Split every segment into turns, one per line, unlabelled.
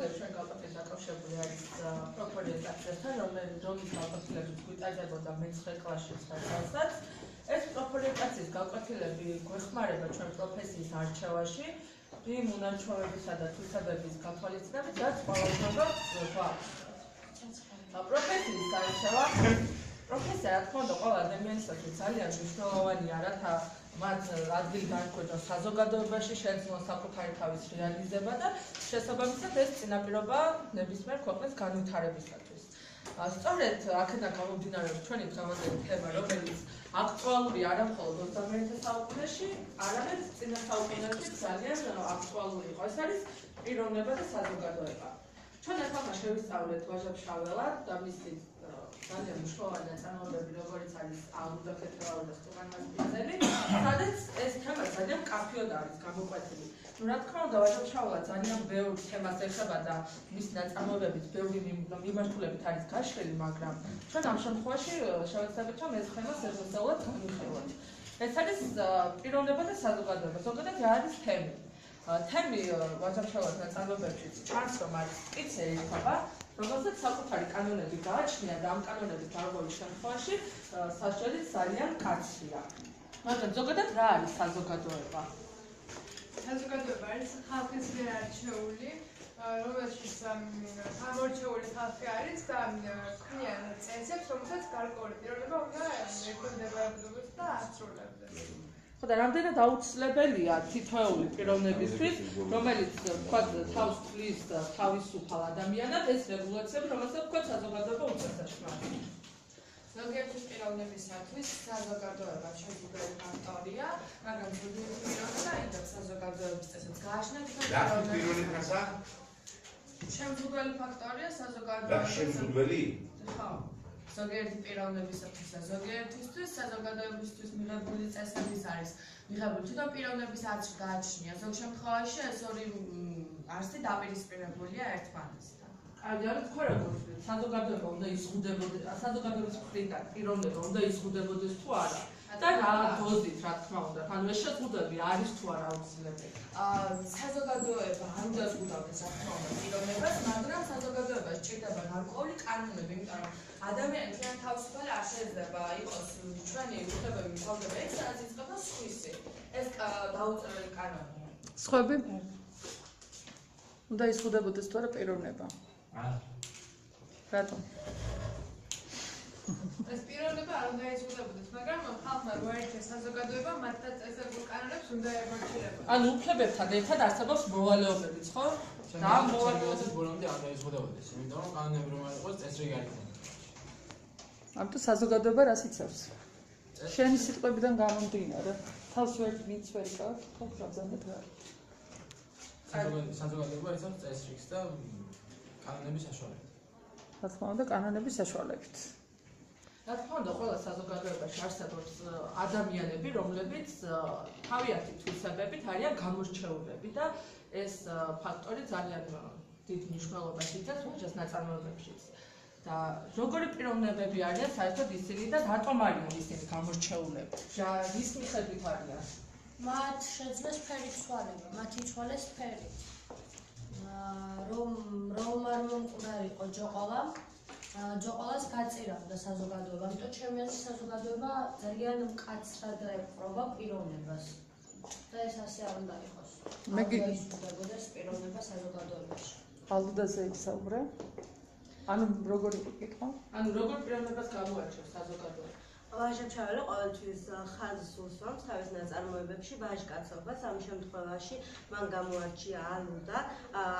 პიროვნებებს ჩვენ გაკვეთილი დაკავშირებული არის პროფორიენტაციასთან, რომლის გაკვეთილებით გვიტარდებოდა მე-9 კლასში საერთოდ. ეს პროფორიენტაციის გაკვეთილები გვეხმარება ჩვენ პროფესიის არჩევაში, იმ უნარჩვევებისა და თვისებების გათვალისწინებით, რაც ყველაზე გვაქვს. პროფესიის არჩევა პროფესია, რა თქმა უნდა, ყველა ადამიანისათვის ძალიან მნიშვნელოვანია, რათა მათ ადგილი დაიმკვიდროს საზოგადოებაში, შეეძლოს საკუთარი თავის რეალიზება და შესაბამისად ეს წინაპირობა ნებისმიერ ქვეყნის განვითარებისათვის. სწორედ აქედან გამომდინარეობს ჩვენი დღევანდელი თემა, რომელიც აქტუალურია არა მხოლოდ 21 საუკუნეში, არამედ წინა საუკუნეებში ძალიან აქტუალური იყო. ეს არის პიროვნება და საზოგადოება. ჩვენ ახლა შევისწავლეთ ვაჟა ფშაველად და მისი ძალიან მნიშვნელოვანი ნაწარმოებები, როგორც არის aluda, qetelaurisa, stumar-maspindzelis, სადაც ეს თემა ძალიან მკაფიოდ არის გამოკვეთილი. რა თქმა უნდა, ვაჟა ფშაველა ძალიან ბევრ თემას ეხება და მის ნაწარმოებებით ბევრი მიმართულებით არის გაშლილი, მაგრამ ჩვენ ამ შემთხვევაში შევეცდებით, რომ ეს თემა სერიოზულად განვიხილოთ. ეს არის პიროვნება და საზოგადოება. ზოგადად რა არის თემი? თემი ვაჟა ფშაველას ნაწარმოებებში ჩანს, რომ არის მტკიცე ერთობა, რომელსაც საკუთარი კანონები გააჩნია და ამ კანონების დარღვევის შემთხვევაში სასჯელი ძალიან მკაცრია. მაგრამ ზოგადად რა არის საზოგადოება?
საზოგადოება არის ხალხის მიერ არჩეული, რომელშიც გამორჩეული ხალხი არის და ქმნიან წესებს, რომელსაც გარკვეული პიროვნება უნდა ეკუთვნებოდეს და ასრულებდეს.
ხო და რამდენად აუცილებელია თითოეული პიროვნებისთვის, რომელიც თქვა თავს თვლის თავისუფალ ადამიანად ეს რეგულაციები, რომელსაც თქვა საზოგადოება უწესაშმა.
ზოგიერთი პიროვნებისათვის საზოგადოება შემდგარი ფაქტორია, მაგრამ ზოგიერთი პიროვნება იღებს საზოგადოების წესებს გააჩნიათ
პიროვნებასა?
შემდგარი ფაქტორია საზოგადოება.
შემდგარი?
ხო. ზოგიერთი პიროვნებისათვის და ზოგიერთისთვის საზოგადოებისთვის მიღებული წესების არის მიღებული თვითონ პიროვნების არჩ გააჩნია. ზოგ შემთხვევაში ეს ორი არსი დაპირისპირებულია ერთმანეთთან.
არის თქვა როგორც საზოგადოება უნდა იზღუდებოდეს, საზოგადოების მხრიდან პიროვნება უნდა იზღუდებოდეს თუ არა და რა დოზით, რა თქმა უნდა, ანუ ეს შეზღუდვები არის თუ არა აუცილებელი.
საზოგადოება არ უნდა ზღუდავდეს რა თქმა უნდა პიროვნებას, მაგრამ საზოგადოება სჭირდება გარკვეული კანონები, იმიტომ რომ ადამიანი ძალიან თავისუფალი არ შეიძლება იყოს ჩვენი უფლებები მთავრდება ეს რაც იწყება სხვისი. ეს დაუწერელი კანონია.
სხვები უნდა იზღუდებოდეს თუ არა პიროვნება? რატომ?
ეს პიროვნება არ უნდა იზღუდებოდეს, მაგრამ ხალხმა მოერჩეს საზოგადოება, მათთან წესებულ კანონებს უნდა ემორჩილებოდეს.
ანუ უფლებებთან ერთად არსებობს მოვალეობებიც, ხო?
და მოვალეობების ბოლომდე არ უნდა იზღუდებოდეს, იმიტომ რომ კანონები რომ არ იყოს, წესრიგი არ იქნება.
ამიტომ საზოგადოება რას იცავს? შენი სიტყვებიდან გამომდინარე, თავს ვერ მიცვერი გაქვს, ხო, გაბზანდეთ რა.
საზოგადოება იცავს წესრიგს და კანონების საშუალებით.
რა თქმა უნდა, კანონების საშუალებით.
რა თქმა უნდა, ყველა საზოგადოებაში არსებობს ადამიანები, რომლებიც თავიანთი თვისებებით არიან გამორჩეულები და ეს ფაქტორი ძალიან დიდ მნიშვნელობას იცავს ვაჟას ნაწარმოებებშიც. და როგორი პიროვნებები არიან საერთოდ ისინი და რატომ არიან ისინი გამორჩეულები? რის მიხედვით არიან?
მათ შეძლეს ფერი ცვალება, მათ იცვალეს ფერი. რომ არ მომკვდარიყო ჯოყოლა, ჯოყოლას გაწირავდა საზოგადოება, ამიტომ ჩემი აზრით საზოგადოება ძალიან მკაცრად ეპყრობა პიროვნებას. და ეს ასე არ უნდა იყოს. არ უნდა იზღუდებოდეს პიროვნება საზოგადოებაში.
ალუდაზე ისაუბრე. ანუ როგორ იყო კითხვა?
ანუ როგორ პიროვნებას გამოარჩევს საზოგადოება?
ვაჟა ფშაველა ყოველთვის ხაზს უსვამს თავის ნაწარმოებებში ვაჟკაცობას. ამ შემთხვევაში მან გამოარჩია aluda,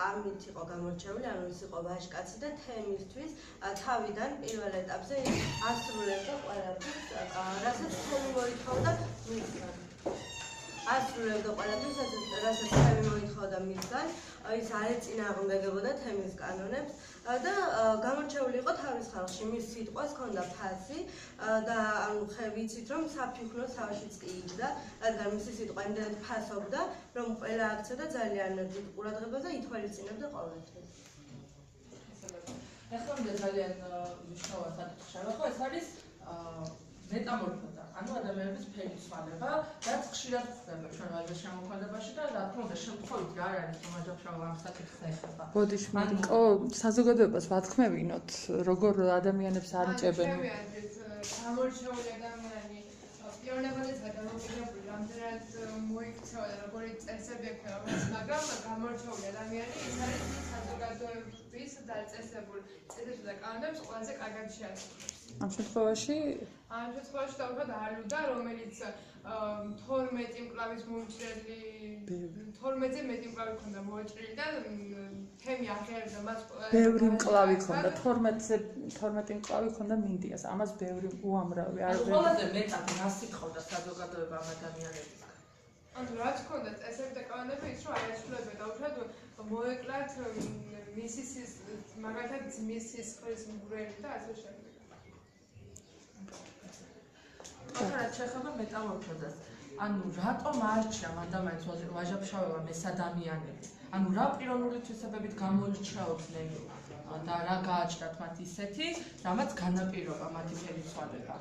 ამით იყო გამორჩეული, ანუ ის იყო ვაჟკაცი და თემისთვის თავიდან პირველ ეტაპზე ასრულებდა ყველაფერს, რასაც თემი მოითხოვდა მისგან. ასრულებდა ყველაფერს, რასაც თემი მოითხოვდა მისგან, ის არ ეწინააღმდეგებოდა თემის კანონებს. და გამორჩეული იყო თავის ხალხში, მის სიტყვას ჰქონდა ფასი და ანუ ვიცით რომ საფიქრო სავაშიც კი იჯდა, რადგან მისი სიტყვა იმდენად ფასობდა, რომ ყველა აქცევდა ძალიან დიდ ყურადღებას და ითვალისწინებდა ყოველთვის.
ახლა მე ძალიან მნიშვნელოვანი საკითხია, ხო ეს არის მეტამორფოზა. ანუ ადამიანების ფერიცვალება, რაც ხშირად ხდება ჩვენ ვაჟის შემოქმედებაში და რა თქმა უნდა შემთხვევით რა არის რომ ვაჟაფშავლა ამ საკითხს ეხება.
ბოდიშ მარტო საზოგადოებას ვათქმევინოთ, როგორ ადამიანებს არიჭებენ.
გამორჩეული ადამიანი პიროვნებადაც გადამოკიდებული რამდენად მოიქცევა და როგორი წესები ექნება, მაგრამ გამორჩეული ადამიანი ის არის საზოგადოების დაწესებულ წესებს და კანონებს ყველაზე კარგად შეასრულებს.
ამ შემთხვევაში
დავუშვათ ალუდა, რომელიც 12 მკლავის მომჭრელი 12-ზე მეტი მკლავი ქონდა მოაჭრილი და თემი აღიარებდა მას
ბევრი მკლავი ქონდა 12 მკლავი ქონდა მინდიას ამას ბევრი უამრავი
ანუ ყველაზე მეტად რას ითხოვდა საზოგადოება ამ ადამიანებისგან
ანუ რაც ქონდა წესები და კანონები ის რომ აიასრულებდა უბრალოდ მოეკლათ მისის მაგალითად ძმის სისხლის მგვრელი და ასე შემდეგ
ახლა შეხება მეტამორფოზას. ანუ რატომ არჩია ადამიანს ვაჟაფშავება მესადამიანები? ანუ რა პიროვნული თვისებებით გამოირჩეოდნენ და რა გააჩნდათ მათ ისეთი, რამაც განაპირობა მათი ფერიცვალება?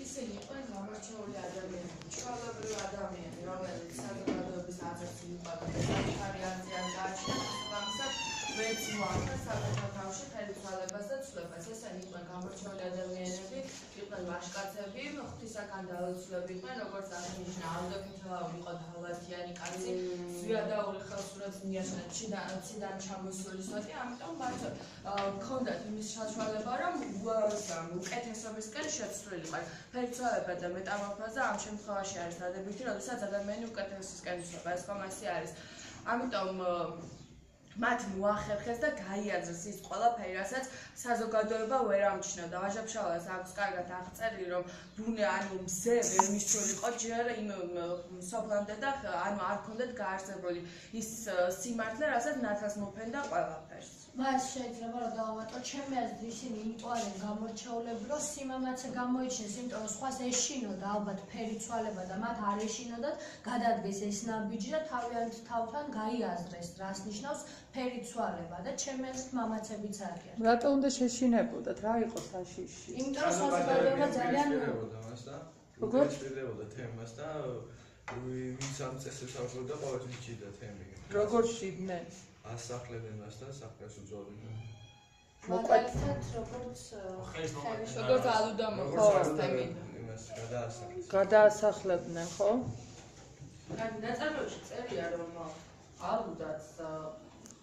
ისინი იყვნენ გამორჩეული ადამიანები, ჩვეულებრივი ადამიანები, რომელიც საზოგადოების აზრს მიყვარდა და საკუთარი აზრი გააჩნიათ, ამისად ვეც მოახდა საკუთარ ფერიცვალებას და ცვლებას. ესენი იყვნენ გამორჩეული ადამიანები, იყვნენ ვაჟკაცები, ღვთისაგან დაუცვლები იყვნენ, როგორც აღნიშნა ალუდა ყეტელაური იყო დალათიანი კაცი, ზვიადაური ხელსურებს მიაჩნდა ციდან ჩამოსული სვეტი, ამიტომ მათ ჰქონდათ იმის საშუალება, რომ უკეთესობისკენ შეცვლილიყო. ფერიცვალება და მეტამორფოზა ამ შემთხვევაში არის დადებითი, როდესაც ადამიანი უკეთესისკენ იცვლება, ეს ხომ ასე არის. ამიტომ მათ მოახერხეს და გაიაზრეს ის ყველაფერი, რასაც საზოგადოება ვერ ამჩნევდა. ვაჟაფშაველას აქვს კარგად აღწერილი, რომ ბუნე ანუ მზე ვერ მისულიყო ჯერ იმ სოფლამდე და ანუ არ ქონდათ გაარსებული ის სიმართლე, რასაც ნათელს მოფენდა ყველაფერს.
მას შეიძლება რომ დავამატოთ, ჩემი აზრით ისინი იყვნენ გამორჩეულები, რომ სიმამაცე გამოიჩინეს, იმიტომ რომ სხვას ეშინოდა ალბათ ფერიცვალება და მათ არ ეშინოდათ, გადადგეს ეს ნაბიჯი და თავიანთ თავთან გაიაზრეს, რას ნიშნავს ფერიცვალება და ჩემი აზრით მამაცებიც არიან.
რატო უნდა შეშინებოდათ? რა იყო საშიში?
იმიტომ რომ საზოგადოება ძალიან
როგორ
შეერდებოდა თემას და ვინც ამ წესებს აღწევდა ყოველთვის ჭირდა თემი.
როგორ შიდნენ?
ასახლებდნენ მას და საფრთხეს უძღვებდნენ.
მაგალითად
როგორც ალუდა მოხდა თემი.
იმას გადაასახლეს.
გადაასახლებდნენ, ხო?
ანუ ნაწარმოებში წერია, რომ ალუდაც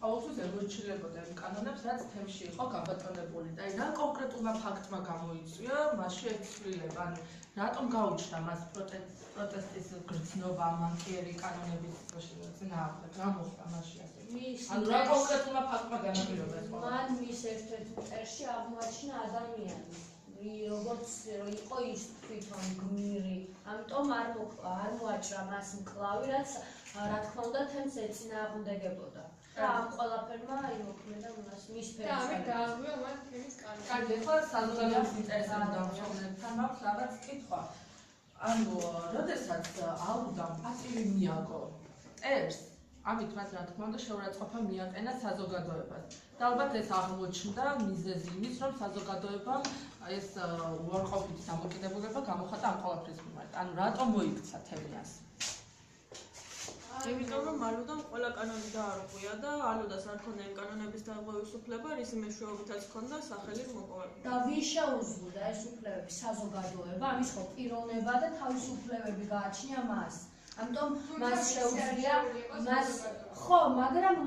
ყოველთვის ემორჩილებოდა იმ კანონებს, რაც თემში იყო გაბატონებული და რა კონკრეტულმა ფაქტმა გამოიწვია მასში ეცვლილება. ანუ რატომ გაუჩნდა მას პროტესტის გრძნობა მანკიერი კანონების წინააღმდეგ? რა მოხდა მასში ასე? ანუ რა კონკრეტულმა ფაქტმა განაპირობა ეს ყველა?
მან მის ერთ-ერთ წერში აღმოაჩინა ადამიანი, როგორც იყო ის თვითონ გმირი, ამიტომ არ მოაჭრა მას მკლავი, რაც რა თქმა უნდა თემს ეწინააღმდეგებოდა. და ამ ყველაფერმა იმოქმედა მის ფერიცვალებას.
და ამით დააღვია მან თემის კანონი.
კარგი, ახლა საზოგადოების ინტერესებს დამხმარებლებთან მაქვს რაღაც კითხვა. ანუ, როდესაც ალუდამ პატივი მიაგო წერს, ამით მას რა თქმა უნდა შეურაცხყოფა მიაყენა საზოგადოებას. და ალბათ ეს აღმოჩნდა მიზეზი იმის, რომ საზოგადოებამ ეს უარყოფითი დამოკიდებულება გამოხატა ამ ყველაფრის მიმართ. ანუ რატომ მოიქცა თემი ასე?
იმიტომ რომ ალუდამ ყველა კანონი დაარღვია და ალუდას არ ქონდა იმ კანონების დარღვევის უფლება, რის მეშვეობითაც ქონდა სახელი მოპოვებული.
და ვინ შეუძლია ეს უფლებები? საზოგადოება, ამის ხო პიროვნება და თავისუფლებები გააჩნია მას. ამიტომ მას შეუძლია მას ხო, მაგრამ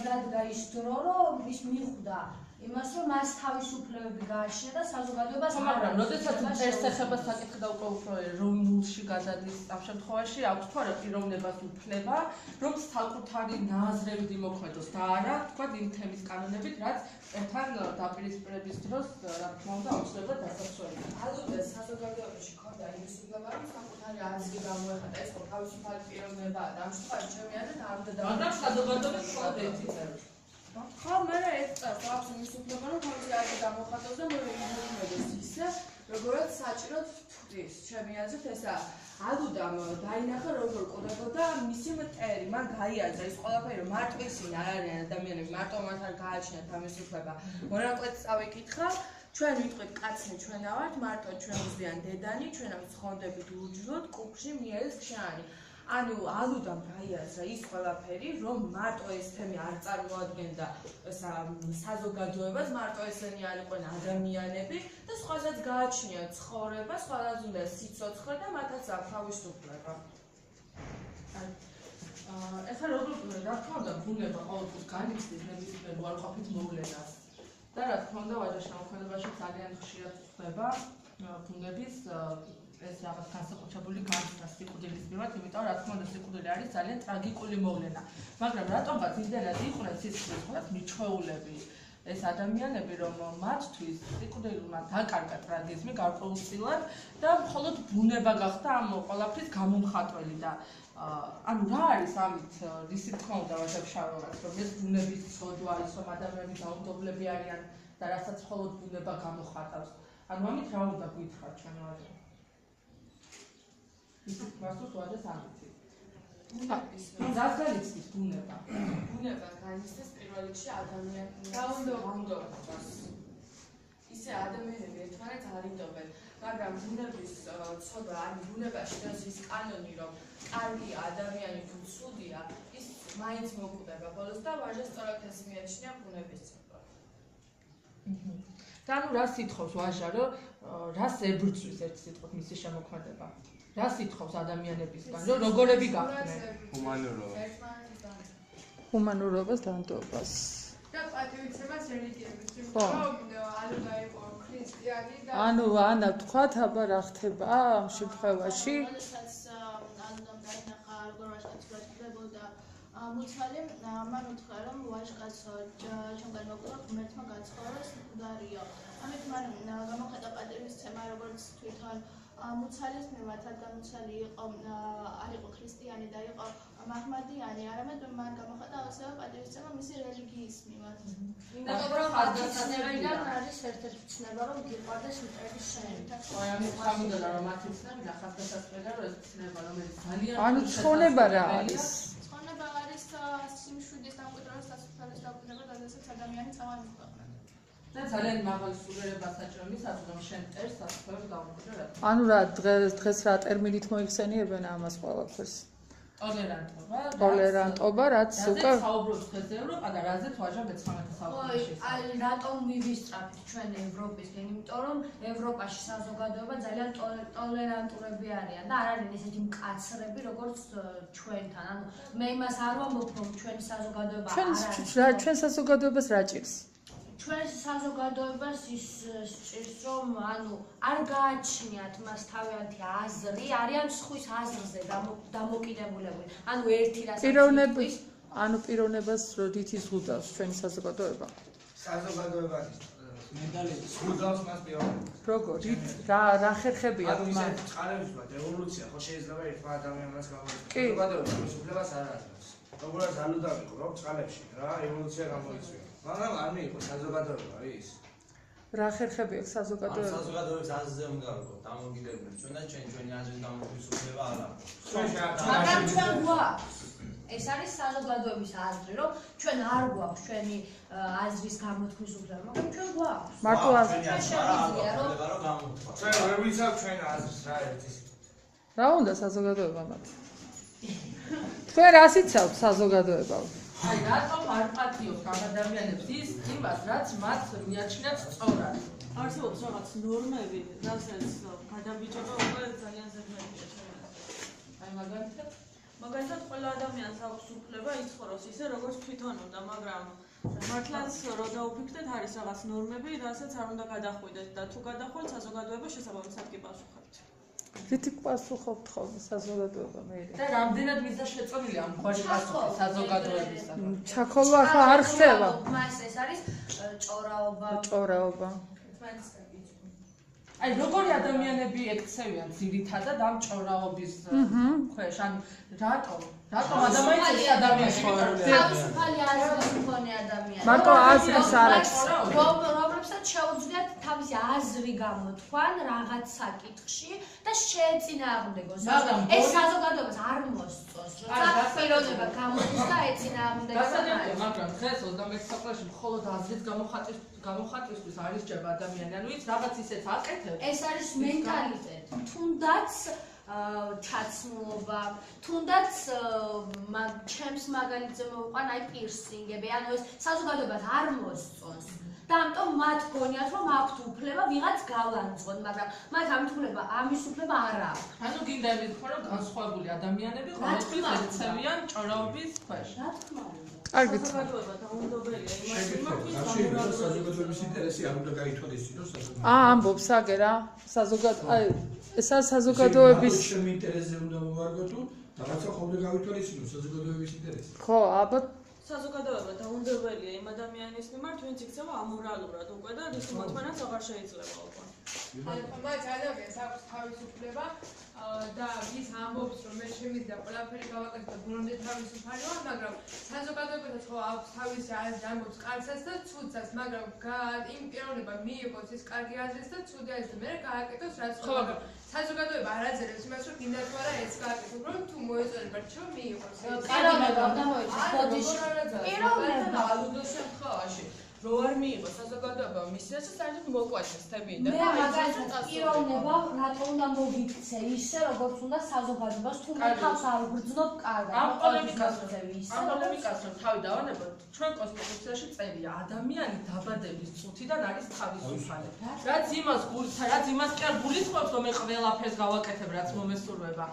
დადგა ის დრო, რომ ის მიხვდა იმას, რომ მას თავისუფლებები გააჩნია და საზოგადოებას
მაგრამ როდესაც წერს ეხება საკითხი და უკვე რომ ნულში გადადის ამ შემთხვევაში აქვს თუ არა პიროვნებას უფლება, რომ საკუთარი ნააზრევით იმოქმედოს და არა თქვა იმ თემის კანონებით, რაც თან დაპირისპირების დროს რა თქმა უნდა აუცილებლად დასაშვებია.
ალუდა საზოგადოებაში ქონდა იმის უფლება, რომ საკუთარი აზრი გამოეხატა, ეს ხო თავისუფალი პიროვნება და ამ შემთხვევაში ჩემი აზრით არ უნდა
მაგრამ საზოგადოებას მხოლოდ ერთი წერს.
ხო, მაგრამ ეს წარს აქვს იმის უფლება, რომ თავისი აზრი გამოხატოს და მოიმოქმედოს ისე, როგორაც საჭიროდ ვთქვის. ჩემი აზრით ესაა. ალუდამ დაინახა როგორ კვდებოდა მისი მტერი, მან გაიაზრა ის ყველაფერი, რომ მარტო ისინი არ არიან ადამიანები, მარტო მათ არ გააჩნიათ ამის უფლება. მონაკვეთს წავიკითხა ჩვენ ვიტყვით კაცნი ჩვენ ავართ, მარტო ჩვენ ვზიან დედანი, ჩვენ ამ ცხონდებით ლურჯლოთ, კუქში მიერის ქშანი. ანუ ალუდამ გაიაზრა ის ყველაფერი, რომ მარტო ეს თემი არ წარმოადგენდა საზოგადოებას, მარტო ესენი არ იყვნენ ადამიანები და სხვასაც გააჩნია ცხოვრება, სხვასაც უნდა სიცოცხლე და მათაც აქვს თავისუფლება. ეხლა რა თქმა უნდა, ბუნება ყოველთვის განიცდის ნებისმიერ უარყოფით მოვლენას. და რა თქმა უნდა, ვაჯა შემოქმედებაში ძალიან ხშირად ხდება ბუნების ეს რაღაც განსაკუთრებული განცდა სიკვდილის მიმართ, იმიტომ რა თქმა უნდა სიკვდილი არის ძალიან ტრაგიკული მოვლენა. მაგრამ რატომღაც იმდენად იყვნენ სიკვდილის მიჩვეულები ეს ადამიანები, რომ მათთვის სიკვდილმა დაკარგა ტრაგიზმი გარკვეულწილად და მხოლოდ ბუნება გახდა ამ ყველაფრის გამომხატველი და ანუ რა არის ამით რისი თქმა უნდა ვაჟა-ფშაველას, რომ ეს ბუნების ცოდვა არის, რომ ადამიანები დაუნდობლები არიან და რასაც მხოლოდ ბუნება გამოხატავს. ანუ ამით რა უნდა გითხრათ ჩვენ ვაჟა? ისიც მასწავლებს ვაჟას ამით. ზასგალიცის ბუნება. ბუნება განიცდის პირველ რიგში ადამიანის დაუნდობლებას. ისე ადამიანები ერთმანეთს არინდობენ, მაგრამ ბუნების ცოდვა, ანუ ბუნებაში დღეს ის კანონი, რომ კარგი ადამიანი თუ ცუდია, ის მაინც მოკვდება ბოლოს და ვაჟა სწორად ეს მიაჩნია ბუნების ცოდვა.
და ანუ რა სიტყვავს ვაჟა, რომ რას ებრძვის ერთ სიტყვით მისი შემოქმედება? რა სიტყვავს ადამიანებისგან, რომ როგორები გახდნენ?
ჰუმანურობას დანდობას.
და პატივიცემას რელიგიების, რომ ალუდა იყო ქრისტიანი და
ანუ ანა თქვათ, აბა რა ხდება ამ შემთხვევაში?
მუცალი მან უთხრა რომ ვაჟკაცო ჩემგან მოკლა ღმერთმა გაცხოვროს მკვდარიო. ამით მან გამოხატა პატივისცემა როგორც თვითონ მუცალის მიმართ, რადგან მუცალი არ იყო ქრისტიანი და იყო მაჰმადიანი, არამედ მან გამოხატა ასევე პატივისცემა მისი რელიგიის მიმართ.
იმიტომ რომ ხაზგასაცნობიდან არის ერთ-ერთი ცნება, რომ გიყვარდეს მტრის შენი.
ამით გამოდოდა რომ მათი ცნებიდან ხაზგასაცნობიდან რომ ეს ცნება რომელიც ძალიან
ანუ ცხონება რა არის?
ცხონება არის სიმშვიდის დამკვიდრებას დასუფთავების დაუბრუნება, როდესაც ადამიანი წავალი ქვეყნად.
და ძალიან მაღალი სულიერება საჭირო იმისათვის, რომ შენ წერს დასუფთავების დაუბრუნება.
ანუ რა დღეს რა ტერმინით მოიხსენიებენ ამას ყველაფერს? ტოლერანტობა, რაც უკვე
საუბრობს დღეს ევროპა და რაზეც ვაჟა მე-19 საუკუნეში.
აი, რატომ მივისწრაფით ჩვენ ევროპისკენ? იმიტომ რომ ევროპაში საზოგადოება ძალიან ტოლერანტურები არიან და არ არიან ესეთი მკაცრები, როგორც ჩვენთან. ანუ მე იმას არ ვამბობ, რომ ჩვენი საზოგადოება არ არის.
ჩვენ საზოგადოებას რა ჭირს?
ჩვენ საზოგადოებას ის სჭირს, რომ ანუ არ გააჩნიათ მას თავიანთი აზრი, არიან სხვის აზრზე დამოკიდებულებული. ანუ ერთი რასაც
ანუ პიროვნებას როდით იზღუდავს ჩვენი საზოგადოება?
საზოგადოებანის მენტალი ზღუდავს მას პიროვნებას.
როგორ? რა ხერხებია
ანუ ისე წყარების ვთქვათ, ევოლუცია ხო შეიძლება ერთმა ადამიანს გამოიწვიოს. საზოგადოება მოსვავლებას არ აზრავს. როგორც ალუდა ვიყო წყალებში რა ევოლუცია გამოიწვია. მაგრამ არ მიიღო საზოგადოება ის.
რა ხერხები აქვს საზოგადოება?
საზოგადოების აზრზე უნდა ვიყო დამოკიდებული. ჩვენ და ჩვენი აზრის დამოკიდებულება არ აქვს.
მაგრამ ჩვენ გვაქვს. ეს არის საზოგადოების აზრი, რომ ჩვენ არ გვაქვს ჩვენი აზრის გამოთქმის უფლება, მაგრამ ჩვენ გვაქვს.
მარტო აზრი
შეგვიძლია რომ
ჩვენ ვერ ვიცავ ჩვენ აზრს რა ერთის.
რა უნდა საზოგადოება მათ? თქვენ რას იცავთ საზოგადოება?
აი რატომ არ პატიობს ამ ადამიანებს ის იმას, რაც მათ მიაჩნიათ სწორად?
არსებობს რაღაც ნორმები, რასაც გადაბიჭება უკვე ძალიან ზედმეტია.
აი
მაგალითად ყველა ადამიანს აქვს უფლება იცხოვროს ისე, როგორც თვითონ უნდა, მაგრამ მართლაც რო დაუფიქრდეთ არის რაღაც ნორმები, რასაც არ უნდა გადახვიდეთ და თუ გადახვიდეთ, საზოგადოება შესაბამისად კი პასუხობთ.
რითი პასუხობთ ხოლმე საზოგადოება მე?
და რამდენად მიზა შეწონილია ამ გვარი პასუხი საზოგადოებისგან?
ჩაქოლვა ახლა არ ხდება.
მას ეს არის ჭორაობა.
აი როგორი ადამიანები ექცევიან ძირითადად ამ ჭორაობის ქვეშ? ანუ რატომ ადამიანის ადამიანები
თავისუფალი აზრის მქონე ადამიანები.
მარტო აზრის არ აქვს.
რომლებსაც შეუძლიათ თავის თავისი აზრი გამოთქვან რაღაც საკითხში და შეეწინააღმდეგოს. ეს საზოგადოებას არ მოსწონს, როცა პიროვნება გამოდის და ეწინააღმდეგება.
მაგრამ დღეს 21 საუკუნეში მხოლოდ აზრის გამოხატვისთვის არ ისჯება ადამიანი. ანუ ის რაღაც ისეთ აკეთებს.
ეს არის მენტალიტეტი. თუნდაც ჩაცმულობა, თუნდაც ჩემს მაგალითზე მოვყვან აი პირსინგები, ანუ ეს საზოგადოებას არ მოსწონს. და ამიტომ მათ გონიათ რომ აქვთ უფლება ვიღაც გავანძღონ, მაგრამ მათ ამის უფლება არ აქვს.
ანუ გინდა ემთქვა რომ განსხვავებული ადამიანები ყოველთვის ექცევიან ჭორაობის ქვეშ.
რა თქმა უნდა.
კარგით.
საზოგადოება დაუნდობელია
საზოგადოების ინტერესი არ უნდა გაითვალისწინოს საზოგადოება.
ამბობს აგერა ესა საზოგადოების
ჩემი ინტერესზე უნდა მოვარგო თუ რაღაცა ხოლმე გავითვალისწინოს საზოგადოების ინტერესი.
ხო, ალბათ
საზოგადოება დაუნდობელია იმ ადამიანის მიმართ, ვინც იქცევა ამორალურად უკვე და რის მოთმენაც აღარ შეიძლება უკვე.
მათ ადამიანს აქვს თავისუფლება და ის ამბობს რომ მე შემიძლია ყველაფერი გავაკეთო და ბუნებრივი თავისუფალი ვარ, მაგრამ საზოგადოებასაც ხო აქვს თავისი აზრი, ამბობს კარგსაც და ცუდსაც, მაგრამ იმ პიროვნება მიიღოს ის კარგი აზრის და ცუდი აზრი და მე გააკეთოს რაც ხო, მაგრამ საზოგადოება არ აძლევს იმას რომ გინდა თუ არა ეს გააკეთო, რომ თუ მოეწონება რჩევა მიიღოს.
პიროვნება უნდა მოიწოს ბოდიში.
პიროვნება ალუდოს შემთხვევაში რო არ მიიღოს საზოგადოება მისიას საერთოდ მოკვაჩეს თებიდან.
მე მაგალითად პიროვნება რატო უნდა მოგიქცე ისე როგორც უნდა საზოგადოებას თუ მე თავს არ ვგრძნობ კარგად.
ამ პოლემიკას რომ თავი დავანებოთ, ჩვენ კონსტიტუციაში წერია ადამიანი დაბადების წუთიდან არის თავისუფალი. რაც იმას კი არ გულისხმობს რომ მე ყველაფერს გავაკეთებ რაც მომესურვება.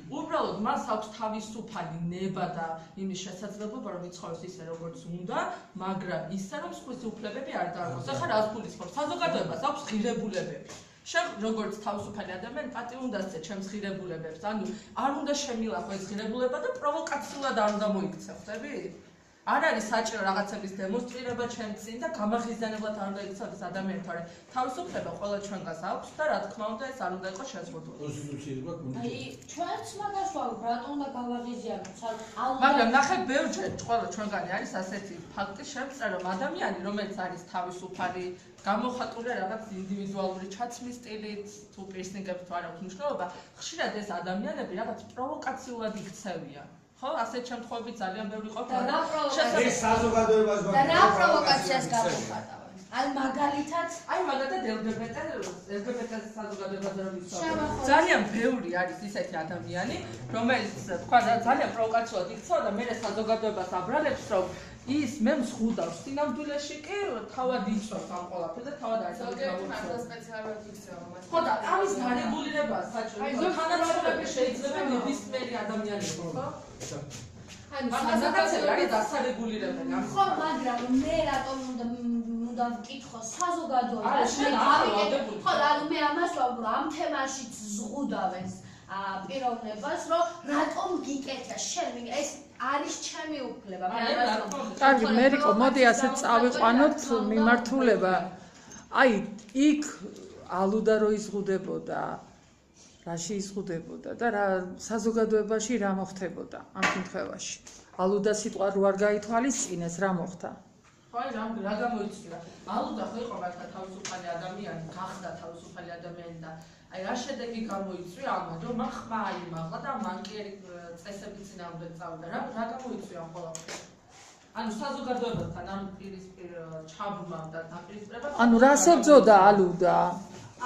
უბრალოდ მას აქვს თავისუფალი ნება და იმის შესაძლებლობა რომ იცხოვროს ისე როგორც უნდა, მაგრამ ისე რომ სხვისი უფლებები არ დაარღვევს. ახლა რას გულისხმობს? საზოგადოებას აქვს ღირებულებები. შენ როგორც თავისუფალი ადამიანი პატი უნდა სცე ჩემს ღირებულებებს. ანუ არ უნდა შემილახო ეს ღირებულება და პროვოკაციულად არ უნდა მოიქცე, ხვდები? არ არის საჭირო რაღაცების დემონსტრირება ჩემ წინ და გამაღიზიანებლად არ უნდა იქცევდეს ადამიანი, თორე თავისუფლება ყველა ჩვენგანს აქვს და რა თქმა უნდა ეს არ უნდა იყოს შეზღუდული.
კონსტიტუციაში გვაქვს
აი ჩვენც მაგას ვაუბრობ, რატომ უნდა გავაღიზიანოთ?
მაგრამ ნახე ბევრჯერ ყველა ჩვენგანი არის ასეთი ფაქტი შემწე რომ ადამიანი რომელიც არის თავისუფალი გამოხატულია რაღაც ინდივიდუალური ჩაცმის სტილით თუ პირსინგებით თუ არ აქვს მნიშვნელობა, ხშირად ეს ადამიანები რაღაც პროვოკაციულად იქცევიან. ხო, ასეთ შემთხვევები ძალიან ბევრი ყოფილა.
ეს საზოგადოებას
და რა პროვოკაციას გამოხატავენ? აი მაგალითად
LGBT საზოგადოებაზე რომ ვისაუბრებ. ძალიან ბევრი არის ისეთი ადამიანი, რომელიც თქვა ძალიან პროვოკაციულად იქცევა და მე საზოგადოებას აბრალებს, რომ ის მე მსხუდავს სინამდვილეში კი თავად იწვევს ამ ყველაფერს და თავად არის
ზოგიერთი სპეციალურად იქცევა მას.
ხო და ამის გარეგულირებაა საჭირო. თანაცვლები შეიძლება ნებისმიერი ადამიანი იყოს, ხო? ანუ საზოგადოება არის დასარეგულირებელი.
ხო, მაგრამ მე რატომ უნდა ვკითხო საზოგადოებას? ხო, ანუ მე ამას ვაუბრობ, ამ თემაშიც ზღუდავენ პიროვნებას, რომ რატომ გიკეთია შენ ეს არის ჩემი უფლება.
კარგი, მერიკო, მოდი ასე წავიყვანოთ მიმართულება. აი, იქ ალუდა რო იზღუდებოდა, რაში იზღუდებოდა და რა საზოგადოებაში რა მოხდებოდა ამ შემთხვევაში. ალუდა სიტყვა რო არ გაითვალისწინეს, რა მოხდა?
ხო, აი რა გამოიწვია? ალუდა ხო იყო მაგთა თავისუფალი ადამიანი, გახდა თავისუფალი ადამიანი და აი რა შედეგი გამოიწვია ამან, რომ მან ხმა აიმაღლა და მან კი წესების წინააღმდეგ წავიდა. რა გამოიწვია ამ ყველაფერს? ანუ საზოგადოებასთან ამ პირისპირ ჩაბრმამ და დაპირისპირება.
ანუ რას ებრძოდა ალუდა?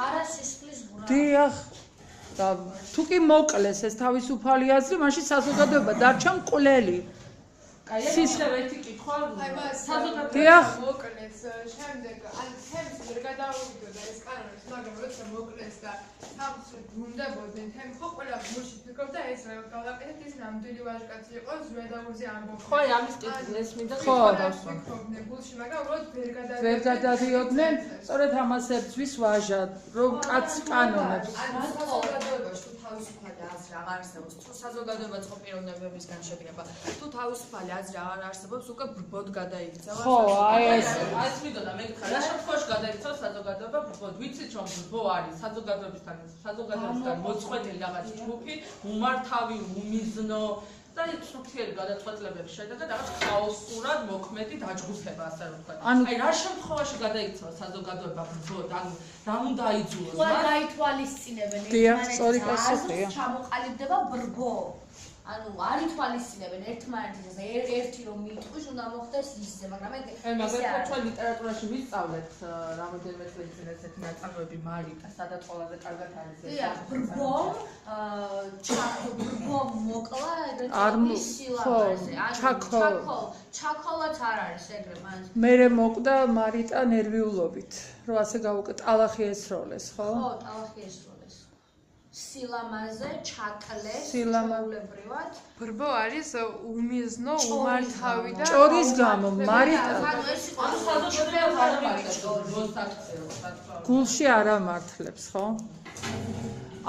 არა სისხლის ღრა.
დიახ. და თუ კი მოკლეს ეს თავისუფალი აზრი, მაშინ საზოგადოება დარჩა მკვლელი.
აი ეს ისევ ერთი კითხვა
საზოგადოება მოკლეს შემდეგ ან თემს ვერ გადაუვიდოდა ეს კანონებს, მაგრამ როცა მოკლეს და თავს გუნდებოდნენ თემ ხო ყველა გულში ფიქრობდა ეს რა გავაკეთეთ ის ნამდვილი ვაჟკაცი იყო ზვედაურზე ამბობდა.
ხო, ამის კითხვის მინდა
ფიქრობდნენ გულში, მაგრამ უბრალოდ ვერ
გადადიოდნენ, სწორედ ამას ებძვის ვაჟა, რომ კაც კანონებს.
ანუ საზოგადოებაში თუ თავისუფალი აზრი აღარ არსებობს, თუ საზოგადოებაც ხო პიროვნებებისგან შედგება, თუ თავისუფალი აზრი აღარ არსებობს, უკვე ბრბოდ გადაიქცევა.
ხო, აი ეს
მინდოდა მეკითხა, რა შემთხვევაში გადაიქცევა საზოგადოება ბრბოდ? ვიცით რომ ბრბო არის საზოგადოებისგან მოწყვეტილი რაღაც ჯგუფი, უმართავი, უმიზნო და ცნობილი გადაწყვეტილებების შედეგად რაღაც ხაოსურად მოქმედი დაჯგუფება, ასე რომ ვთქვათ. აი რა შემთხვევაში გადაიქცევა საზოგადოება ბრძოლად, ანუ რა უნდა აიძულოს
მას? თუ გაითვალისწინებენ ერთმანეთის ჩამოყალიბდება ბრბო. ანუ არ ითვალისწინებენ ერთმანეთის ერთი რომ მიიტყვის უნდა მოხდეს ისე, მაგრამ
მაგალითად ჩვენ ლიტერატურაში ვისწავლეთ რამოდენიმე წლის წინ ესეთი ნაწარმოები მარიტა, სადაც ყველაზე კარგად არის ეს.
ბრბომ მოკლა ეგრეთ სილამაზე. ჩაქოლაც არ არის ეგრე მას.
მერე მოკვდა მარიტა ნერვიულობით, რომ ასე გავუკეთ, ტალახი ესროლეს, ხო?
ხო, ტალახი ესროლეს. სილამაზე ჩაკლეს ჩვეულებრივად.
ბრბო არის უმიზნო, უმართავი და
ჭორის გამო მარიტა გულში არ ამართლებს, ხო?